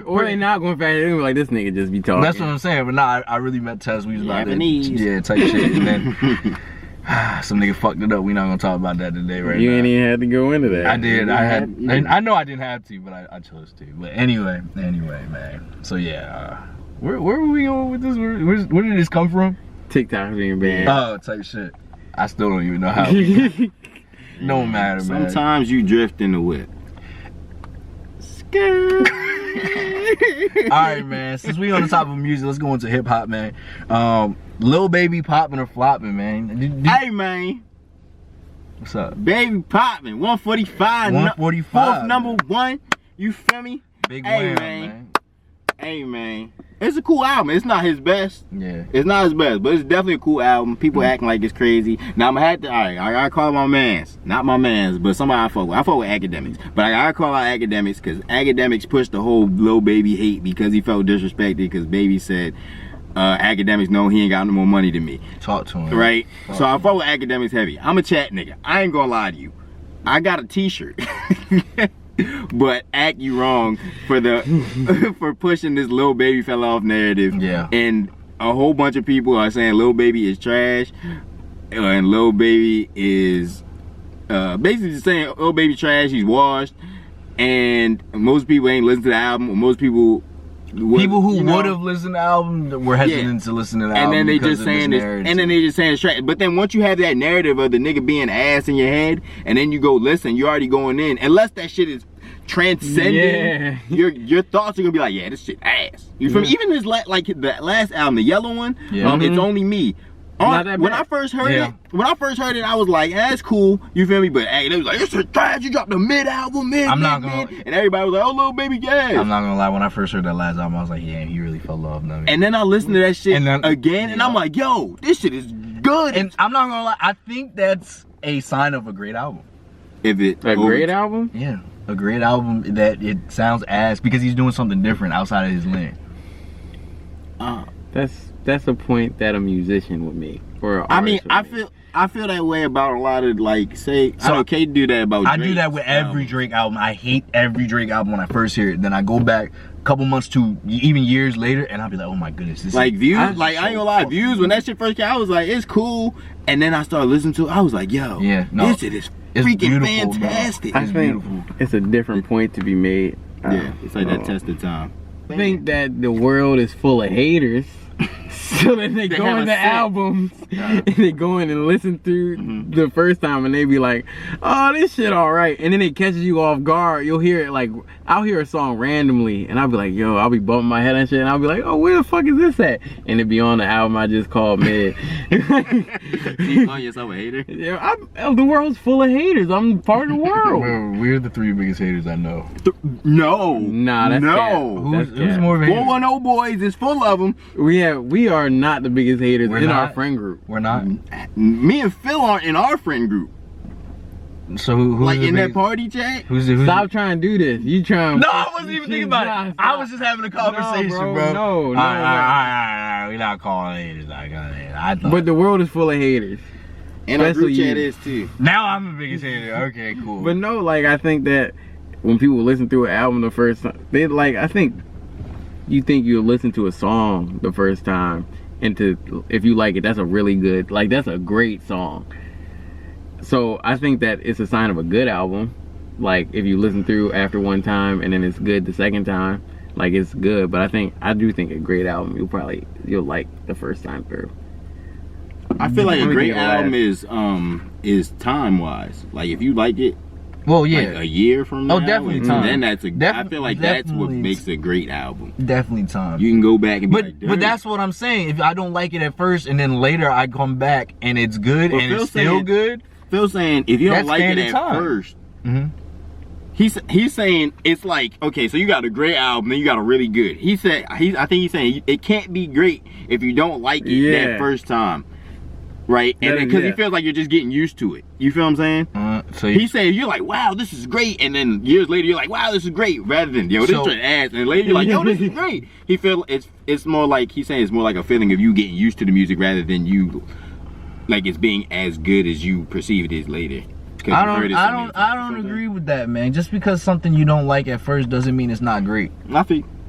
Or they not gonna fact check, they gonna be like, this nigga just be talking. That's what I'm saying, but nah, I really met Tess. We was about that, type shit. And then some nigga fucked it up. We not gonna talk about that today, right? You now. ain't even had to go into that. I did. I know I didn't have to, but I chose to. But anyway, man. So yeah, where were we going with this? Where did this come from? TikTok being banned. Oh, type shit. I still don't even know how. No matter, man. Sometimes you drift in the whip. Alright, man, since we on the top of music, let's go into hip hop, man. Lil Baby popping or flopping, man. Hey, man. What's up? Baby popping, 145. 145. Fourth number one. You feel me? Big hey, wham, man. Hey, man. It's a cool album. It's not his best. Yeah. It's not his best, but it's definitely a cool album. People acting like it's crazy. Now I'm gonna have to, alright, I gotta call my mans. Not my mans, but somebody I fuck with. I fuck with Academics. But I gotta call out Academics because Academics pushed the whole Lil Baby hate because he felt disrespected because Baby said Academics know he ain't got no more money than me. Talk to him. Right? So I fuck with Academics heavy. I'm a chat nigga. I ain't gonna lie to you. I got a t-shirt. But act you wrong for the for pushing this Lil Baby fell off narrative. Yeah. And a whole bunch of people are saying Lil Baby is trash, and Lil Baby is basically just saying Lil Baby trash. He's washed, and most people ain't listened to the album. Or most people who would have listened to the album were hesitant to listen to the album. And then they just saying this, and then they just saying it's trash. But then once you have that narrative of the nigga being ass in your head, and then you go listen, you're already going in. Unless that shit is transcending, your thoughts are gonna be like, yeah, this shit ass. You feel me? Even this like the last album, the yellow one, It's Only Me. Not that when bad. I first heard it, I was like, that's cool. You feel me? But hey, they was like, it's a trash. You dropped the mid album, I'm not gonna. and everybody was like, oh, little baby gas. I'm not gonna lie. When I first heard that last album, I was like, yeah, he really fell off. And then I listened to that shit again, and I'm like, yo, this shit is good. And I'm not gonna lie. I think that's a sign of a great album. If it A great album? Yeah, a great album that it sounds ass because he's doing something different outside of his lane. That's a point that a musician would make. Or I mean, I feel that way about a lot of like, say, so I know Kate do that about. I do that with every Drake album. I hate every Drake album when I first hear it. Then I go back a couple months to even years later, and I'll be like, oh my goodness, this like is, Views. I Like I ain't gonna lie, Views when that shit first came, I was like, it's cool. And then I started listening to it. I was like, yo, this shit is freaking fantastic. I think it's a different point to be made. Yeah, it's like that test of time. I think that the world is full of haters. So that they go into albums and they go in and listen through the first time and they be like, oh, this shit all right. And then it catches you off guard. You'll hear it like, I'll hear a song randomly and I'll be like, yo, I'll be bumping my head and shit. And I'll be like, oh, where the fuck is this at? And it be on the album I just called mid. You call yourself a hater? Yeah, the world's full of haters. I'm part of the world. We're the 3 biggest haters I know. No. Nah, that's Who's more of a hater? 410 boys is full of them. We are not the biggest haters in our not. friend group. We're not. Me and Phil aren't in our friend group. So who's like the in biggest, that party chat? Who's Stop trying to do this. You trying? No, I wasn't even thinking about it. I was just having a conversation, bro. No. All right. We're not calling haters. I thought. But the world is full of haters. And our group Especially chat you. is too. Now I'm the biggest hater. Okay, cool. But no, like I think that when people listen through an album the first time, they like. I think you think you'll listen to a song the first time, and if you like it, that's a really good. Like that's a great song. So I think that it's a sign of a good album. Like if you listen through after one time and then it's good the second time, like it's good. But I do think a great album you'll like the first time through. I feel like a great album is time wise. Like if you like it, well, yeah, like a year from now, definitely time. Then I feel like that's what makes a great album. Definitely time. You can go back and be like, but that's what I'm saying. If I don't like it at first and then later I come back and it's good and it's still good. Phil's saying if you don't like it at first, he's saying it's like, okay, so you got a great album and you got a really good. I think he's saying it can't be great if you don't like it that first time. Right, and because he feels like you're just getting used to it. You feel what I'm saying? So he's saying you're like, wow, this is great, and then years later you're like, wow, this is great, rather than yo, this is ass, and later you're like, yo, this is great. He feel it's more like he's saying it's more like a feeling of you getting used to the music rather than you like it's being as good as you perceive it is later. I don't agree with that, man. Just because something you don't like at first doesn't mean it's not great.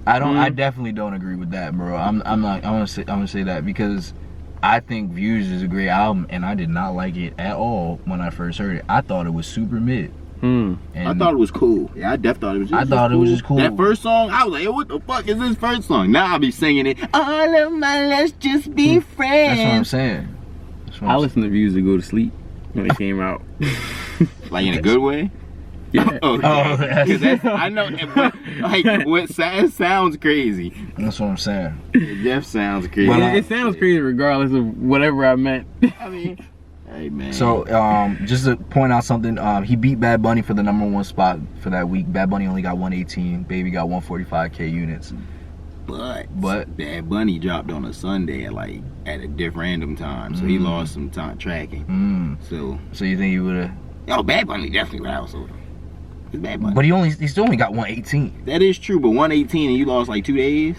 I definitely don't agree with that, bro. I want to say that because I think Views is a great album, and I did not like it at all when I first heard it. I thought it was super mid. And I thought it was cool. Yeah, I definitely thought it was just it was just cool. That first song, I was like, yo, what the fuck is this first song? Now I'll be singing it. All of my let's just be friends. That's what I'm saying. I listened to Views to go to sleep when it came out. Like in a good way? Yeah. I know, like, what sounds crazy. That's what I'm saying. It just sounds crazy. Well, it sounds crazy regardless of whatever I meant. I mean, hey, man. So, just to point out something, he beat Bad Bunny for the #1 spot for that week. Bad Bunny only got 118. Baby got 145K units. But Bad Bunny dropped on a Sunday at a different random time, so he lost some time tracking. So you think he would have? Yo, Bad Bunny definitely would have outsold him. It's Bad Bunny. But he still only got 118. That is true, but 118 and you lost like 2 days.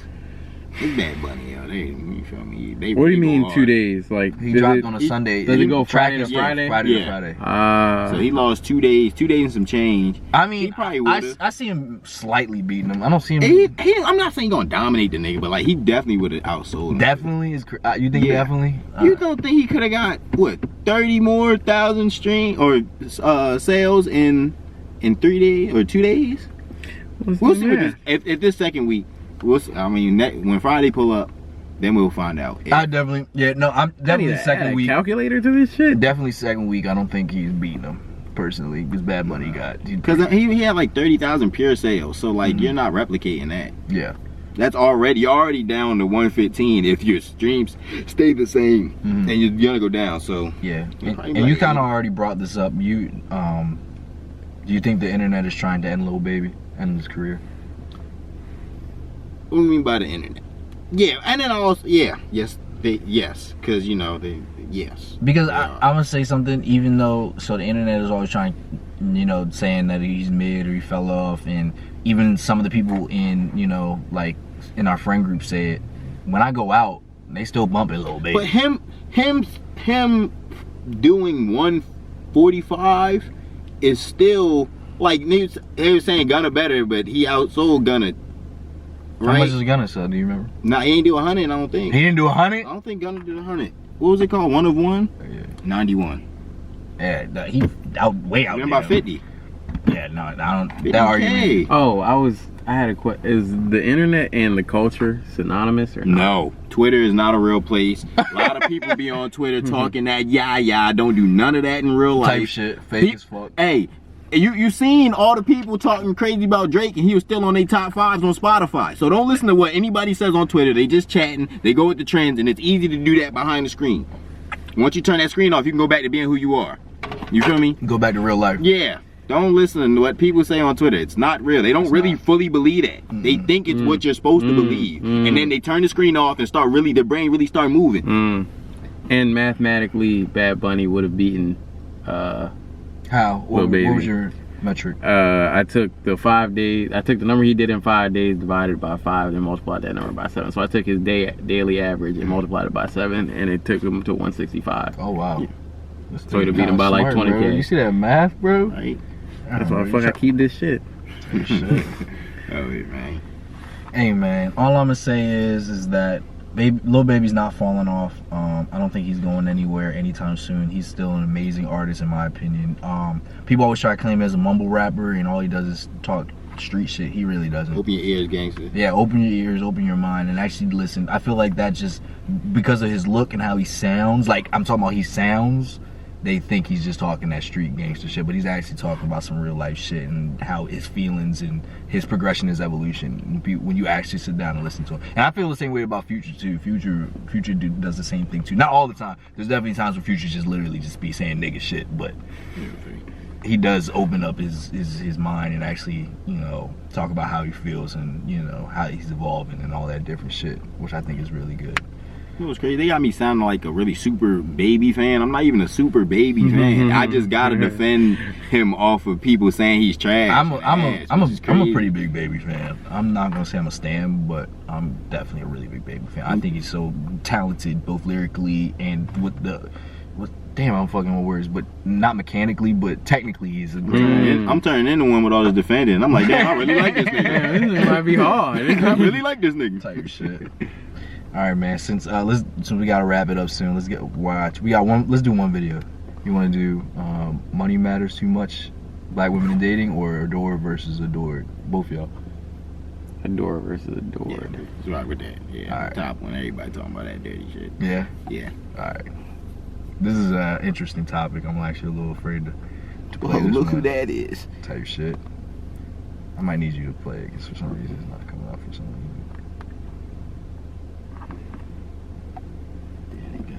It's Bad Bunny, yo. You feel me? What do you mean 2 days? Like he dropped on a Sunday. Does it go Friday to Friday? Friday to Friday. So he lost 2 days, 2 days and some change. I mean, he probably would. I see him slightly beating him. I don't see him. I'm not saying he's gonna dominate the nigga, but like he definitely would have outsold him. Definitely is. You think definitely? You don't think he could have got what 30 more thousand stream or sales in 3 days or 2 days? We'll see. If this second week, when Friday pull up, then we'll find out. I definitely, I'm definitely second week. Calculator to this shit. Definitely second week. I don't think he's beating him personally because Bad Bunny got. Because he had like 30,000 pure sales, so like you're not replicating that. Yeah. That's already down to 115 if your streams stay the same, and you're gonna go down. So yeah, and you kind of already brought this up. Do you think the internet is trying to end Lil Baby, end his career? What do you mean by the internet? Yeah, and then also yes, because you know yes. Because I'm gonna say something, even though the internet is always trying, you know, saying that he's mid or he fell off, and even some of the people in, you know, like in our friend group say it. When I go out, they still bump it, Lil Baby. But him doing 145 is still like they were saying Gunna better, but he outsold Gunna. Right? How much is Gunna sell? Do you remember? Nah, he ain't do 100. I don't think. He didn't do 100. I don't think Gunna did 100. What was it called? 1 of 1? Yeah. 91. Yeah, he way out. Remember about 50? Yeah, no, I don't. 50K. That argument. Oh, I had a question. Is the internet and the culture synonymous or not? No, Twitter is not a real place. A lot of people be on Twitter talking that don't do none of that in real life. Type shit, fake as fuck. Hey, you seen all the people talking crazy about Drake, and he was still on their top 5s on Spotify. So don't listen to what anybody says on Twitter. They just chatting. They go with the trends, and it's easy to do that behind the screen. Once you turn that screen off, you can go back to being who you are. You feel me? Go back to real life. Yeah. Don't listen to what people say on Twitter. It's not real. They don't really fully believe that. They think it's what you're supposed to believe. And then they turn the screen off and their brain really start moving. And mathematically, Bad Bunny would have beaten How? What was your metric? I took the 5 days. I took the number he did in 5 days, divided by 5, and multiplied that number by 7. So I took his daily average and multiplied it by 7, and it took him to 165. Oh wow! Yeah. So he'd have beat him by like 20K. Bro. You see that math, bro? Right. That's why I keep this shit. Shit. Oh, man. Hey man, all I'm gonna say is that Lil Baby's not falling off. I don't think he's going anywhere anytime soon. He's still an amazing artist in my opinion. People always try to claim him as a mumble rapper, and all he does is talk street shit. He really doesn't. Open your ears, gangster. Yeah, open your ears, open your mind, and actually listen. I feel like that just because of his look and how he sounds. Like I'm talking about, he sounds. They think he's just talking that street gangster shit, but he's actually talking about some real life shit and how his feelings and his progression, his evolution. When you actually sit down and listen to him, and I feel the same way about Future too. Future does the same thing too. Not all the time. There's definitely times where Future just literally just be saying nigga shit, but he does open up his mind and actually, you know, talk about how he feels and, you know, how he's evolving and all that different shit, which I think is really good. It was crazy. They got me sounding like a really super Baby fan. I'm not even a super Baby fan. I just gotta defend him off of people saying he's trash. I'm a pretty big Baby fan. I'm not gonna say I'm a stan, but I'm definitely a really big Baby fan. I think he's so talented, both lyrically and damn, I'm fucking with words, but not mechanically, but technically he's a I'm turning into one with all this defending. I'm like, damn, I really like this nigga. This might be hard. I really like this nigga. Type shit. All right, man. Since we gotta wrap it up soon, let's Let's do one video. You want to do Money Matters Too Much, Black Women in Dating, or Adore versus Adored? Both y'all. Adore versus Adored. Yeah, let's rock with that. Yeah, all right. Top one. Everybody talking about that dirty shit. Yeah. Yeah. All right. This is an interesting topic. I'm actually a little afraid to play this look one. who that is. Type shit. I might need you to play it because for some reason it's not coming out for some reason.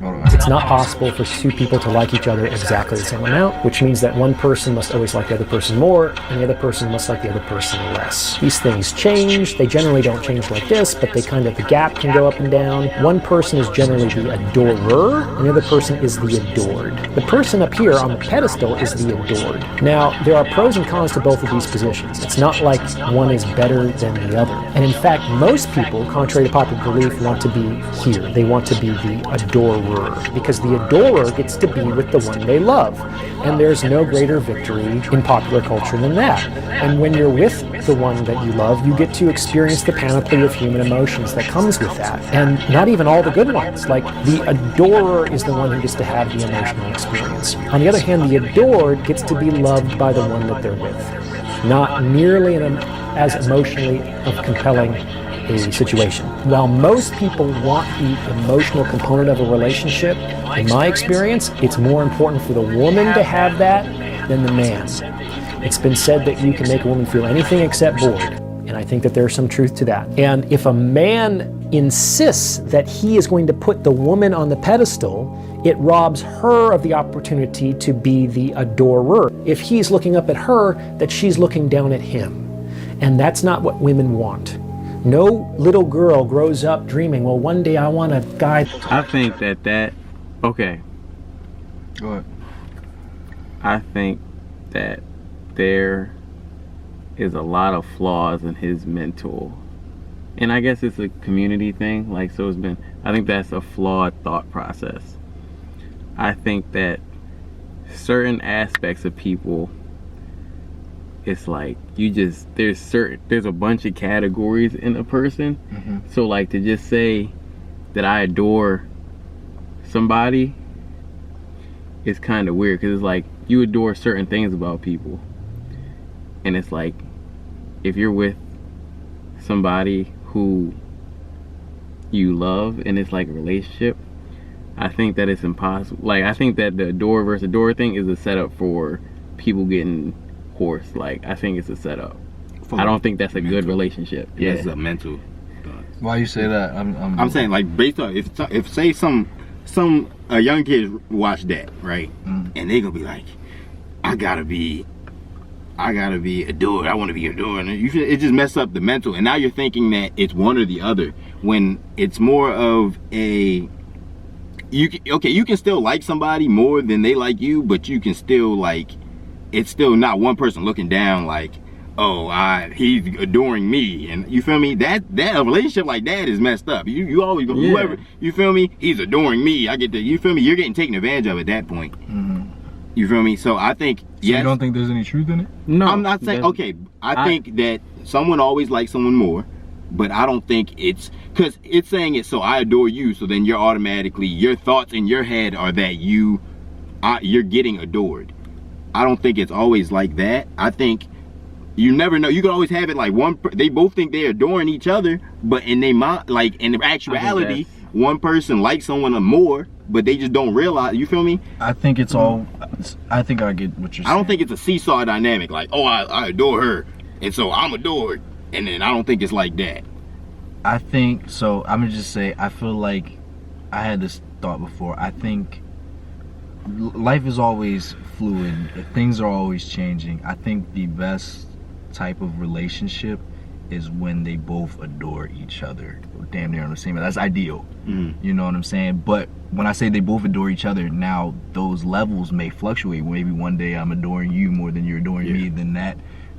It's not possible for two people to like each other exactly the same amount, which means that one person must always like the other person more, and the other person must like the other person less. These things change. They generally don't change like this, but the gap can go up and down. One person is generally the adorer, and the other person is the adored. The person up here on the pedestal is the adored. Now, there are pros and cons to both of these positions. It's not like one is better than the other. And in fact, most people, contrary to popular belief, want to be here. They want to be the adorer, because the adorer gets to be with the one they love. And there's no greater victory in popular culture than that. And when you're with the one that you love, you get to experience the panoply of human emotions that comes with that. And not even all the good ones. Like, the adorer is the one who gets to have the emotional experience. On the other hand, the adored gets to be loved by the one that they're with. Not nearly as emotionally compelling a situation. While most people want the emotional component of a relationship, in my experience, it's more important for the woman to have that than the man. It's been said that you can make a woman feel anything except bored, and And I think that there's some truth to that. And if a man insists that he is going to put the woman on the pedestal, it robs her of the opportunity to be the adorer. If he's looking up at her, that she's looking down at him. And that's not what women want. No little girl grows up dreaming, well, one day I want a guy. I think that okay. Go ahead. I think that there is a lot of flaws in his mental, and I guess it's a community thing, like, so it's been, I think that's a flawed thought process. I think that certain aspects of people, it's like there's a bunch of categories in a person. So like, to just say that I adore somebody is kind of weird, because it's like you adore certain things about people, and it's like if you're with somebody who you love and it's like a relationship, I think that it's impossible. Like, I think that the adore versus adore thing is a setup for people getting horse. Like, I think it's a setup. I don't think that's a good relationship. Yeah, it's a mental. Why you say that? I'm saying, like, based on if say a young kid watch that, right, and they gonna be like, I gotta be adored. I want to be adored. And it just messed up the mental. And now you're thinking that it's one or the other, when it's more of a, you can still like somebody more than they like you, but you can still, like, it's still not one person looking down like, oh, he's adoring me, and you feel me? That a relationship like that is messed up. You always go, whoever, you feel me? He's adoring me. I get that. You feel me? You're getting taken advantage of at that point. You feel me? So I think, yes. You don't think there's any truth in it? No, I'm not saying. Okay, I think that someone always likes someone more, but I don't think it's because it's saying it. So I adore you. So then you're automatically, your thoughts in your head are that you're getting adored. I don't think it's always like that. I think you never know. You can always have it like they both think they're adoring each other, but in their mind, like in actuality, one person likes someone more, but they just don't realize. You feel me? I think it's all. I think I get what you're saying. I don't think it's a seesaw dynamic. Like, oh, I adore her, and so I'm adored, and then I don't think it's like that. I think so. I'm gonna just say, I feel like I had this thought before. I think life is always fluid. Things are always changing. I think the best type of relationship is when they both adore each other, damn near on the same. That's ideal. You know what I'm saying? But when I say they both adore each other, now those levels may fluctuate. Maybe one day I'm adoring you more than you're adoring me. Then that,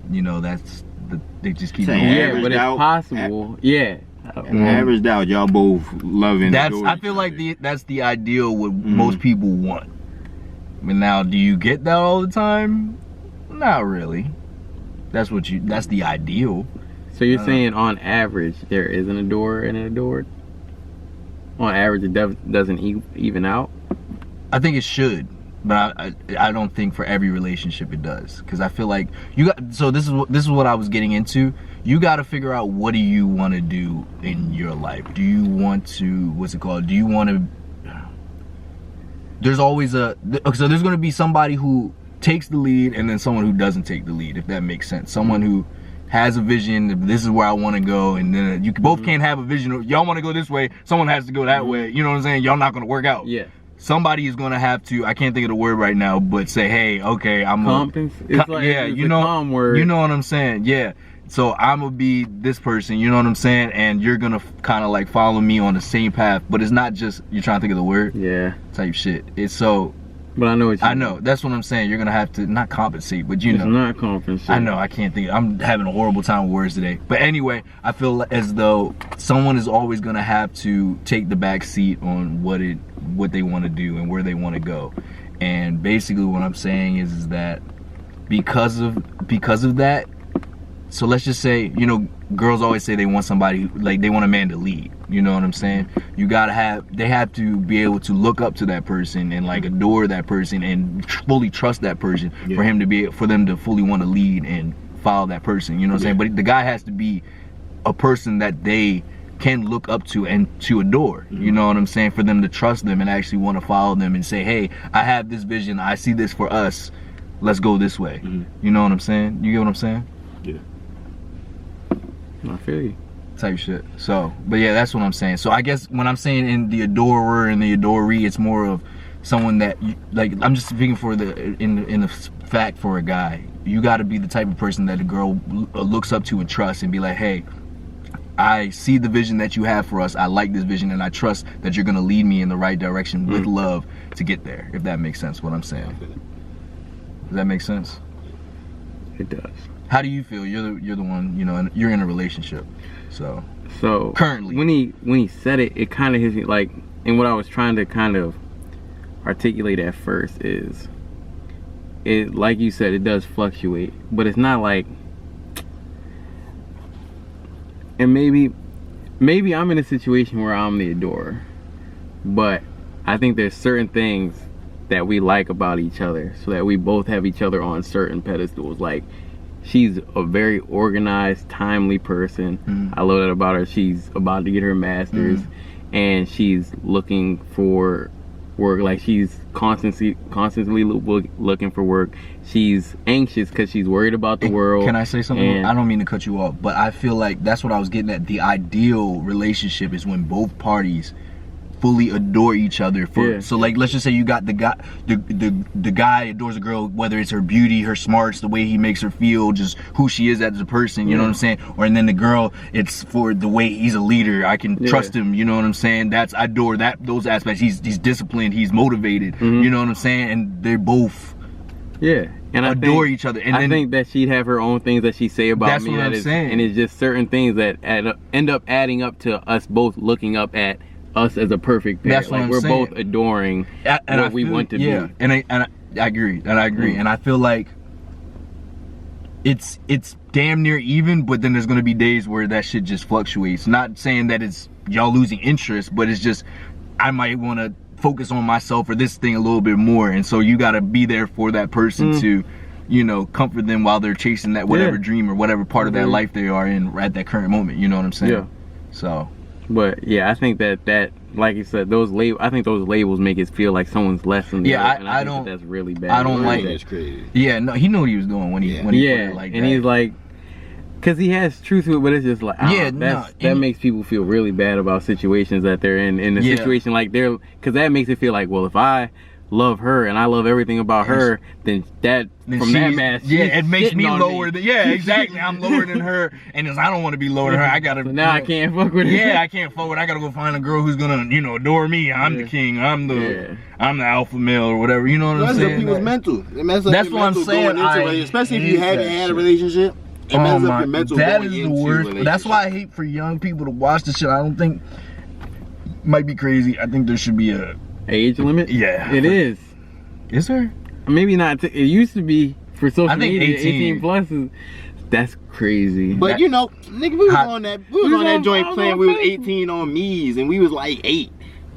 you know, they just keep going. Yeah, but it's possible. Averaged out, y'all both loving. I feel like that's the ideal what most people want. But now, do you get that all the time? Not really. That's the ideal. So you're saying on average there is an adorer and an adored? On average it doesn't even out? I think it should, but I don't think for every relationship it does. Because I feel like so this is what I was getting into. You got to figure out, what do you want to do in your life? Do you want to, what's it called? Do you want to, there's always so there's going to be somebody who takes the lead and then someone who doesn't take the lead, if that makes sense. Someone who has a vision, this is where I want to go, and then you both can't have a vision. Y'all want to go this way, someone has to go that way. You know what I'm saying? Y'all not going to work out. Yeah. Somebody is going to have to, I can't think of the word right now, but say, hey, okay, I'm you know, calm word. You know what I'm saying? Yeah. So I'm gonna be this person, you know what I'm saying? And you're gonna kind of like follow me on the same path, but it's not just, you're trying to think of the word? Yeah. Type shit. It's so, but I know what you I know, that's what I'm saying. You're gonna have to, not compensate, but you know. It's not compensate. I know, I can't think, I'm having a horrible time with words today. But anyway, I feel as though someone is always gonna have to take the back seat on what they wanna do and where they wanna go. And basically what I'm saying is that because of that, so let's just say, you know, girls always say they want somebody, like they want a man to lead. You know what I'm saying? They have to be able to look up to that person and like adore that person and fully trust that person for them to fully want to lead and follow that person. You know what I'm saying? But the guy has to be a person that they can look up to and to adore. You know what I'm saying? For them to trust them and actually want to follow them and say, hey, I have this vision. I see this for us. Let's go this way. You know what I'm saying? You get what I'm saying? Yeah. I feel you. Type shit. So, but yeah, that's what I'm saying. So I guess when I'm saying in the adorer and the adoree, it's more of someone that you, like, I'm just speaking for in the fact for a guy. You got to be the type of person that a girl looks up to and trusts and be like, hey, I see the vision that you have for us. I like this vision and I trust that you're going to lead me in the right direction with love to get there, if that makes sense what I'm saying. Does that make sense? It does. How do you feel? You're the one, you know, and you're in a relationship. So currently when he said it, it kind of hits me like, and what I was trying to kind of articulate at first is, it, like you said, it does fluctuate, but it's not like, and maybe I'm in a situation where I'm the adorer, but I think there's certain things that we like about each other, so that we both have each other on certain pedestals. Like, she's a very organized, timely person. I love that about her. She's about to get her master's, and she's looking for work. Like, she's constantly looking for work. She's anxious because she's worried about the world. Can I say something? I don't mean to cut you off, but I feel like that's what I was getting at. The ideal relationship is when both parties fully adore each other. So like, let's just say you got the guy adores a girl, whether it's her beauty, her smarts, the way he makes her feel, just who she is as a person, you know what I'm saying? Or and then the girl, it's for the way he's a leader, I can trust him, you know what I'm saying? I adore those aspects. He's disciplined, he's motivated, you know what I'm saying? And they're both and adore each other. And I think that she'd have her own things that she say about me. That's what I'm saying. And it's just certain things that end up adding up to us both looking up at us as a perfect pair. That's what like, I'm we're saying. Both adoring what we want to be. And I agree. And I feel like it's damn near even, but then there's gonna be days where that shit just fluctuates. Not saying that it's y'all losing interest, but it's just I might want to focus on myself or this thing a little bit more, and so you got to be there for that person to, you know, comfort them while they're chasing that whatever dream or whatever part of that life they are in at that current moment. You know what I'm saying? So. But yeah, I think that like you said, I think those labels make it feel like someone's less than the other, and I think that's really bad. I don't like it. That's crazy. Yeah, no, he knew what he was doing when he put it like and that. He's like, because he has truth to it, but it's just like, that makes people feel really bad about situations that they're in a situation like because that makes it feel like, well, if I love her and I love everything about her, then it makes me lower than exactly. I'm lower than her, and I don't want to be lower than her. I gotta I can't fuck with her. Yeah, I can't fuck with her. I gotta go find a girl who's gonna, you know, adore me. I'm the king. I'm the alpha male or whatever. You know what I'm saying? That's people's mental. It messes up That's your what I'm mental saying. especially if you haven't had a relationship. It messes up your mental. That is the worst. That's why I hate for young people to watch this shit. I don't think might be crazy. I think there should be a age limit. Yeah, it is. Is there? Maybe not. It used to be for social media. 18 plus is. That's crazy. But you know, nigga, we was on that joint playing. We was 18 on me's, and we was like 8.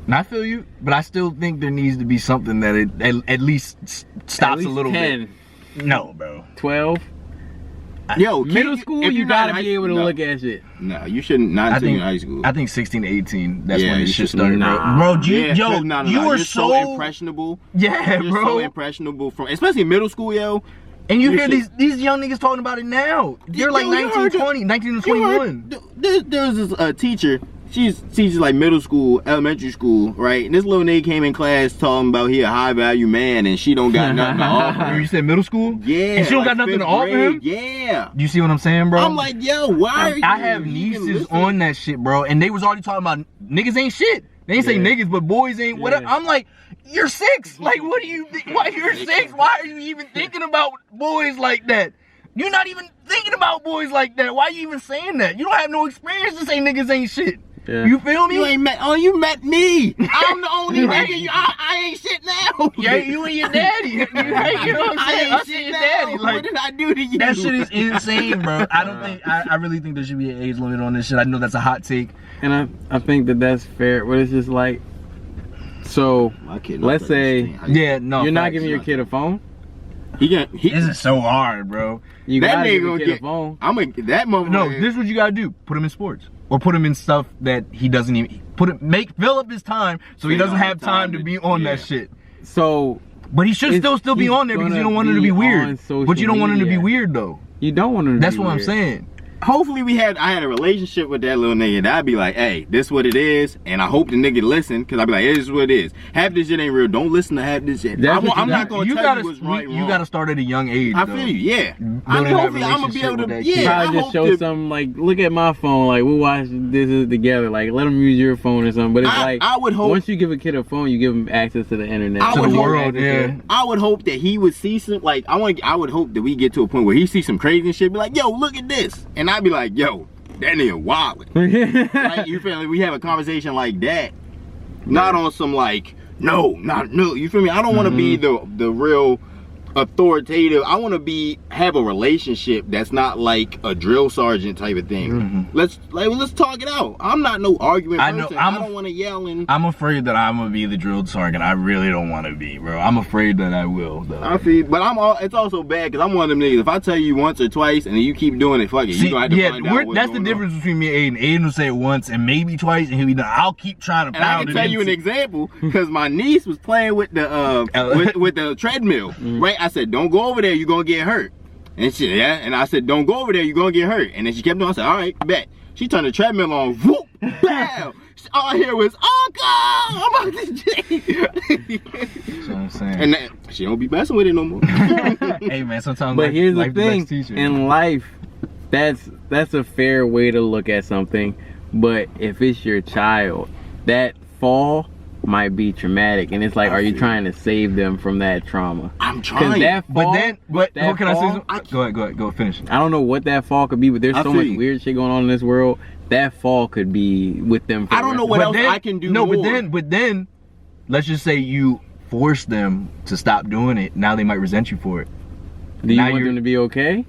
And I feel you, but I still think there needs to be something that it at least stops a little 10. bit. No, bro. 12. Yo, middle school, you gotta be able to look at shit. No, you shouldn't. Not until you're in high school. I think 16 to 18. That's when this shit started. Bro, you were so impressionable. Yeah, you're bro. So impressionable from, especially middle school, yo. And you hear these young niggas talking about it now. They're like 19, 20, 19 and 21. There's this teacher. She teaches like middle school, elementary school, right? And this little nigga came in class talking about he a high value man and she don't got nothing to offer. You said middle school? Yeah. And she don't got nothing to offer him? Yeah. You see what I'm saying, bro? I'm like, yo, why are you? I have nieces on that shit, bro. And they was already talking about niggas ain't shit. They ain't say niggas, but boys ain't whatever. I'm like, you're 6. Like, what do you think? Why you're 6? Why are you even thinking about boys like that? You're not even thinking about boys like that. Why are you even saying that? You don't have no experience to say niggas ain't shit. Yeah. You feel me? You met me. I'm the only nigga. I ain't shit now. Yeah, you and your daddy. You know what I'm saying? I ain't shit now. Daddy. Like, what did I do to you? That shit is insane, bro. I really think there should be an age limit on this shit. I know that's a hot take. And I think that's fair, but it's just like, so let's say you're not giving your kid a phone. This is so hard, bro. You gotta give your kid a phone. That moment. No, this is what you gotta do. Put him in sports. Or put him in stuff that he doesn't even fill up his time so he doesn't have time to be on that shit. So, but he should still be on there because you don't want him to be weird. But you don't want him to be weird though. You don't want him to That's be what weird. I'm saying. hopefully I had a relationship with that little nigga that I'd be like, hey, this what it is, and I hope the nigga listen, because I'd be like, hey, this is what it is. Half this shit ain't real. Don't listen to half this shit. I'm not gonna tell you what's right. You gotta start at a young age. I feel you, yeah. I'm gonna be able to, probably just show something like, look at my phone, like we'll watch this together, like let them use your phone or something. But it's I would hope once you give a kid a phone, you give him access to the internet, to the world. Yeah. I would hope that he would see some, like I would hope that we get to a point where he sees some crazy shit, be like, yo, look at this, and I'd be like, yo, that nigga wildin'. Like, you feel me? We have a conversation like that, not on some like, no, you feel me? I don't want to be the real authoritative. I want to have a relationship that's not like a drill sergeant type of thing. Let's talk it out. I'm not no argument person. I don't want to yell and. I'm afraid that I'm gonna be the drill sergeant. I really don't want to be, bro. I'm afraid that I will, though. I feel, but it's also bad because I'm one of them niggas. If I tell you once or twice and then you keep doing it, fuck it. You gonna have to find out that's the difference between me and Aiden. Aiden will say it once and maybe twice, and he'll be done. I'll keep trying to. And I can tell you an example because my niece was playing with the with the treadmill, right? I said, don't go over there, you're gonna get hurt. And she, and I said, don't go over there, you're gonna get hurt. And then she kept doing, I said, all right, bet. She turned the treadmill on, whoop, bam. All I hear was, Uncle, I'm about to That's what I'm saying. And then, she don't be messing with it no more. Hey man, sometimes. But here's the thing, in life, that's a fair way to look at something. But if it's your child, that fall might be traumatic, and it's like, are you trying to save them from that trauma? I'm trying. That fall, what can I say? Go ahead, finish. I don't know what that fall could be, but there's so much weird shit going on in this world. That fall could be with them forever. I don't know what else I can do. No, but then, let's just say you force them to stop doing it. Now they might resent you for it. Do you want them to be okay?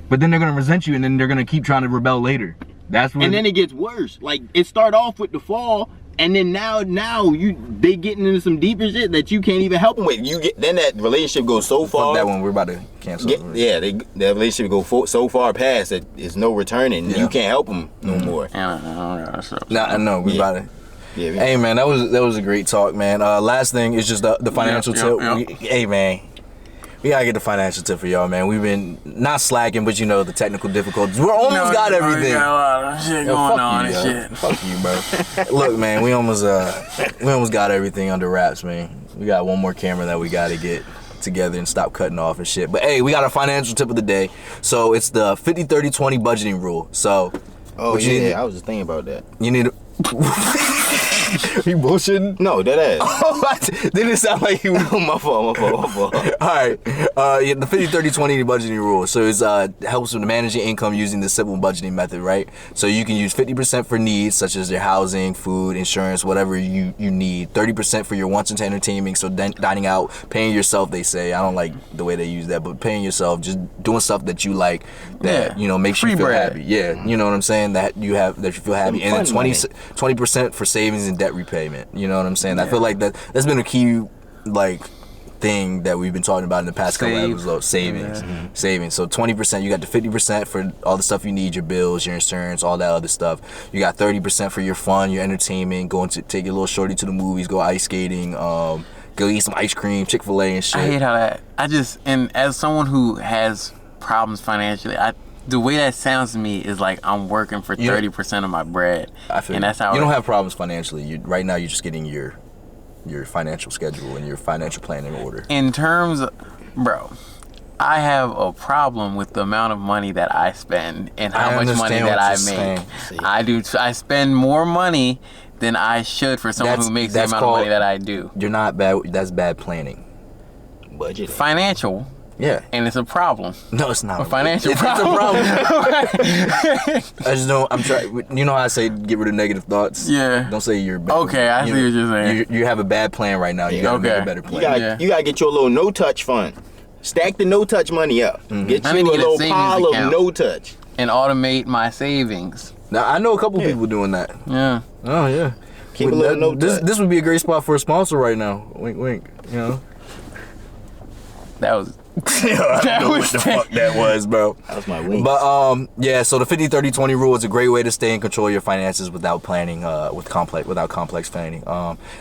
But then they're gonna resent you, and then they're gonna keep trying to rebel later. That's when. And then it gets worse. Like, it start off with the fall. And then now they getting into some deeper shit that you can't even help them with. Then that relationship goes so far. Fuck that one, we're about to cancel. That relationship go so far past that there's no returning. You can't help them no more. I know we about to. Yeah, hey man, that was a great talk, man. Last thing is just the financial tip. Hey man, we gotta get the financial tip for y'all, man. We've been not slacking, but you know the technical difficulties. We're almost got everything. Got a lot of shit going on and shit. Fuck you, bro. Look, man, we almost got everything under wraps, man. We got one more camera that we gotta get together and stop cutting off and shit. But hey, we got a financial tip of the day. So it's the 50-30-20 budgeting rule. So. Oh yeah, I was just thinking about that. You need to. You bullshitting? No, that ass. Oh, didn't it sound like you were my fault. Alright. The 50-30-20 budgeting rule. So it's helps with managing income using the simple budgeting method, right? So you can use 50% for needs such as your housing, food, insurance, whatever you need. 30% for your wants and entertainment, so dining out, paying yourself, they say. I don't like the way they use that, but paying yourself, just doing stuff that you like that makes you feel happy. Yeah, you know what I'm saying? That you feel happy. And then 20% for savings and debt repayment. You know what I'm saying? I feel like that's been a key thing that we've been talking about in the past couple episodes. Savings. So 20%, you got the 50% for all the stuff you need, your bills, your insurance, all that other stuff. You got 30% for your fun, your entertainment, going to take your little shorty to the movies, go ice skating, go eat some ice cream, Chick-fil-A and shit. I hate how that, and as someone who has problems financially, the way that sounds to me is like I'm working for 30% of my bread. I feel and that's how you don't have problems financially. Right now you're just getting your financial schedule and your financial plan in order. In terms of, bro, I have a problem with the amount of money that I spend and how much money that I make. I spend more money than I should for someone who makes the amount of money that I do. You're not bad. That's bad planning. Budget. Financial. Yeah. And it's a problem. No, it's not. A financial problem. It's a problem. I just don't, I'm trying, you know how I say get rid of negative thoughts? Yeah. Don't say you're bad. Okay, I see what you're saying. You have a bad plan right now. You gotta make a better plan. You gotta get your little no-touch fund. Stack the no-touch money up. Get you a little pile of no-touch. And automate my savings. Now, I know a couple people doing that. Yeah. Oh, yeah. Keep a little no-touch. This would be a great spot for a sponsor right now. Wink, wink. You know? That was... I don't know what the fuck that was, bro. That was my wings. But yeah, so the 50-30-20 rule is a great way to stay in control of your finances without planning, without complex planning.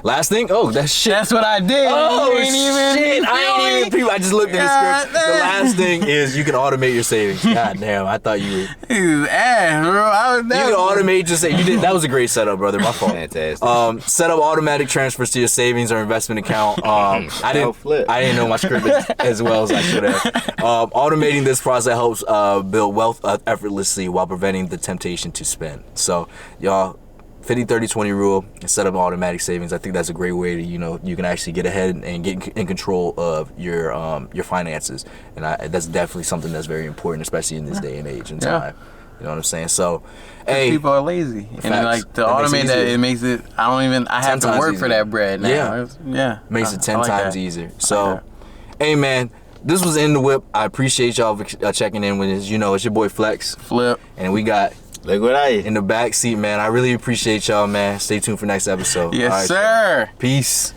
Last thing, that's shit. That's what I did. Oh shit! I I just looked at the script. The last thing is you can automate your savings. God damn, I thought you would. Bro. You can automate your savings. That was a great setup, brother. My fault. Fantastic. Set up automatic transfers to your savings or investment account. I didn't know my script as well as I should have. Automating this process helps build wealth effortlessly while preventing the temptation to spend. So, y'all, 50-30-20 rule and set up automatic savings. I think that's a great way to, you can actually get ahead and get in control of your finances. And that's definitely something that's very important, especially in this day and age and time. You know what I'm saying? So, hey, people are lazy, and like to automate that, it makes it. I have to work for that bread now. Makes it 10 times easier. So, hey man, this was In the Whip. I appreciate y'all for checking in with us. It's your boy Flex, Flip, and we got Look what I in the back seat, man. I really appreciate y'all, man. Stay tuned for next episode. Yes, right, sir. Y'all. Peace.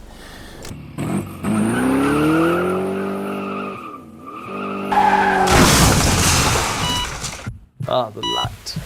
The light.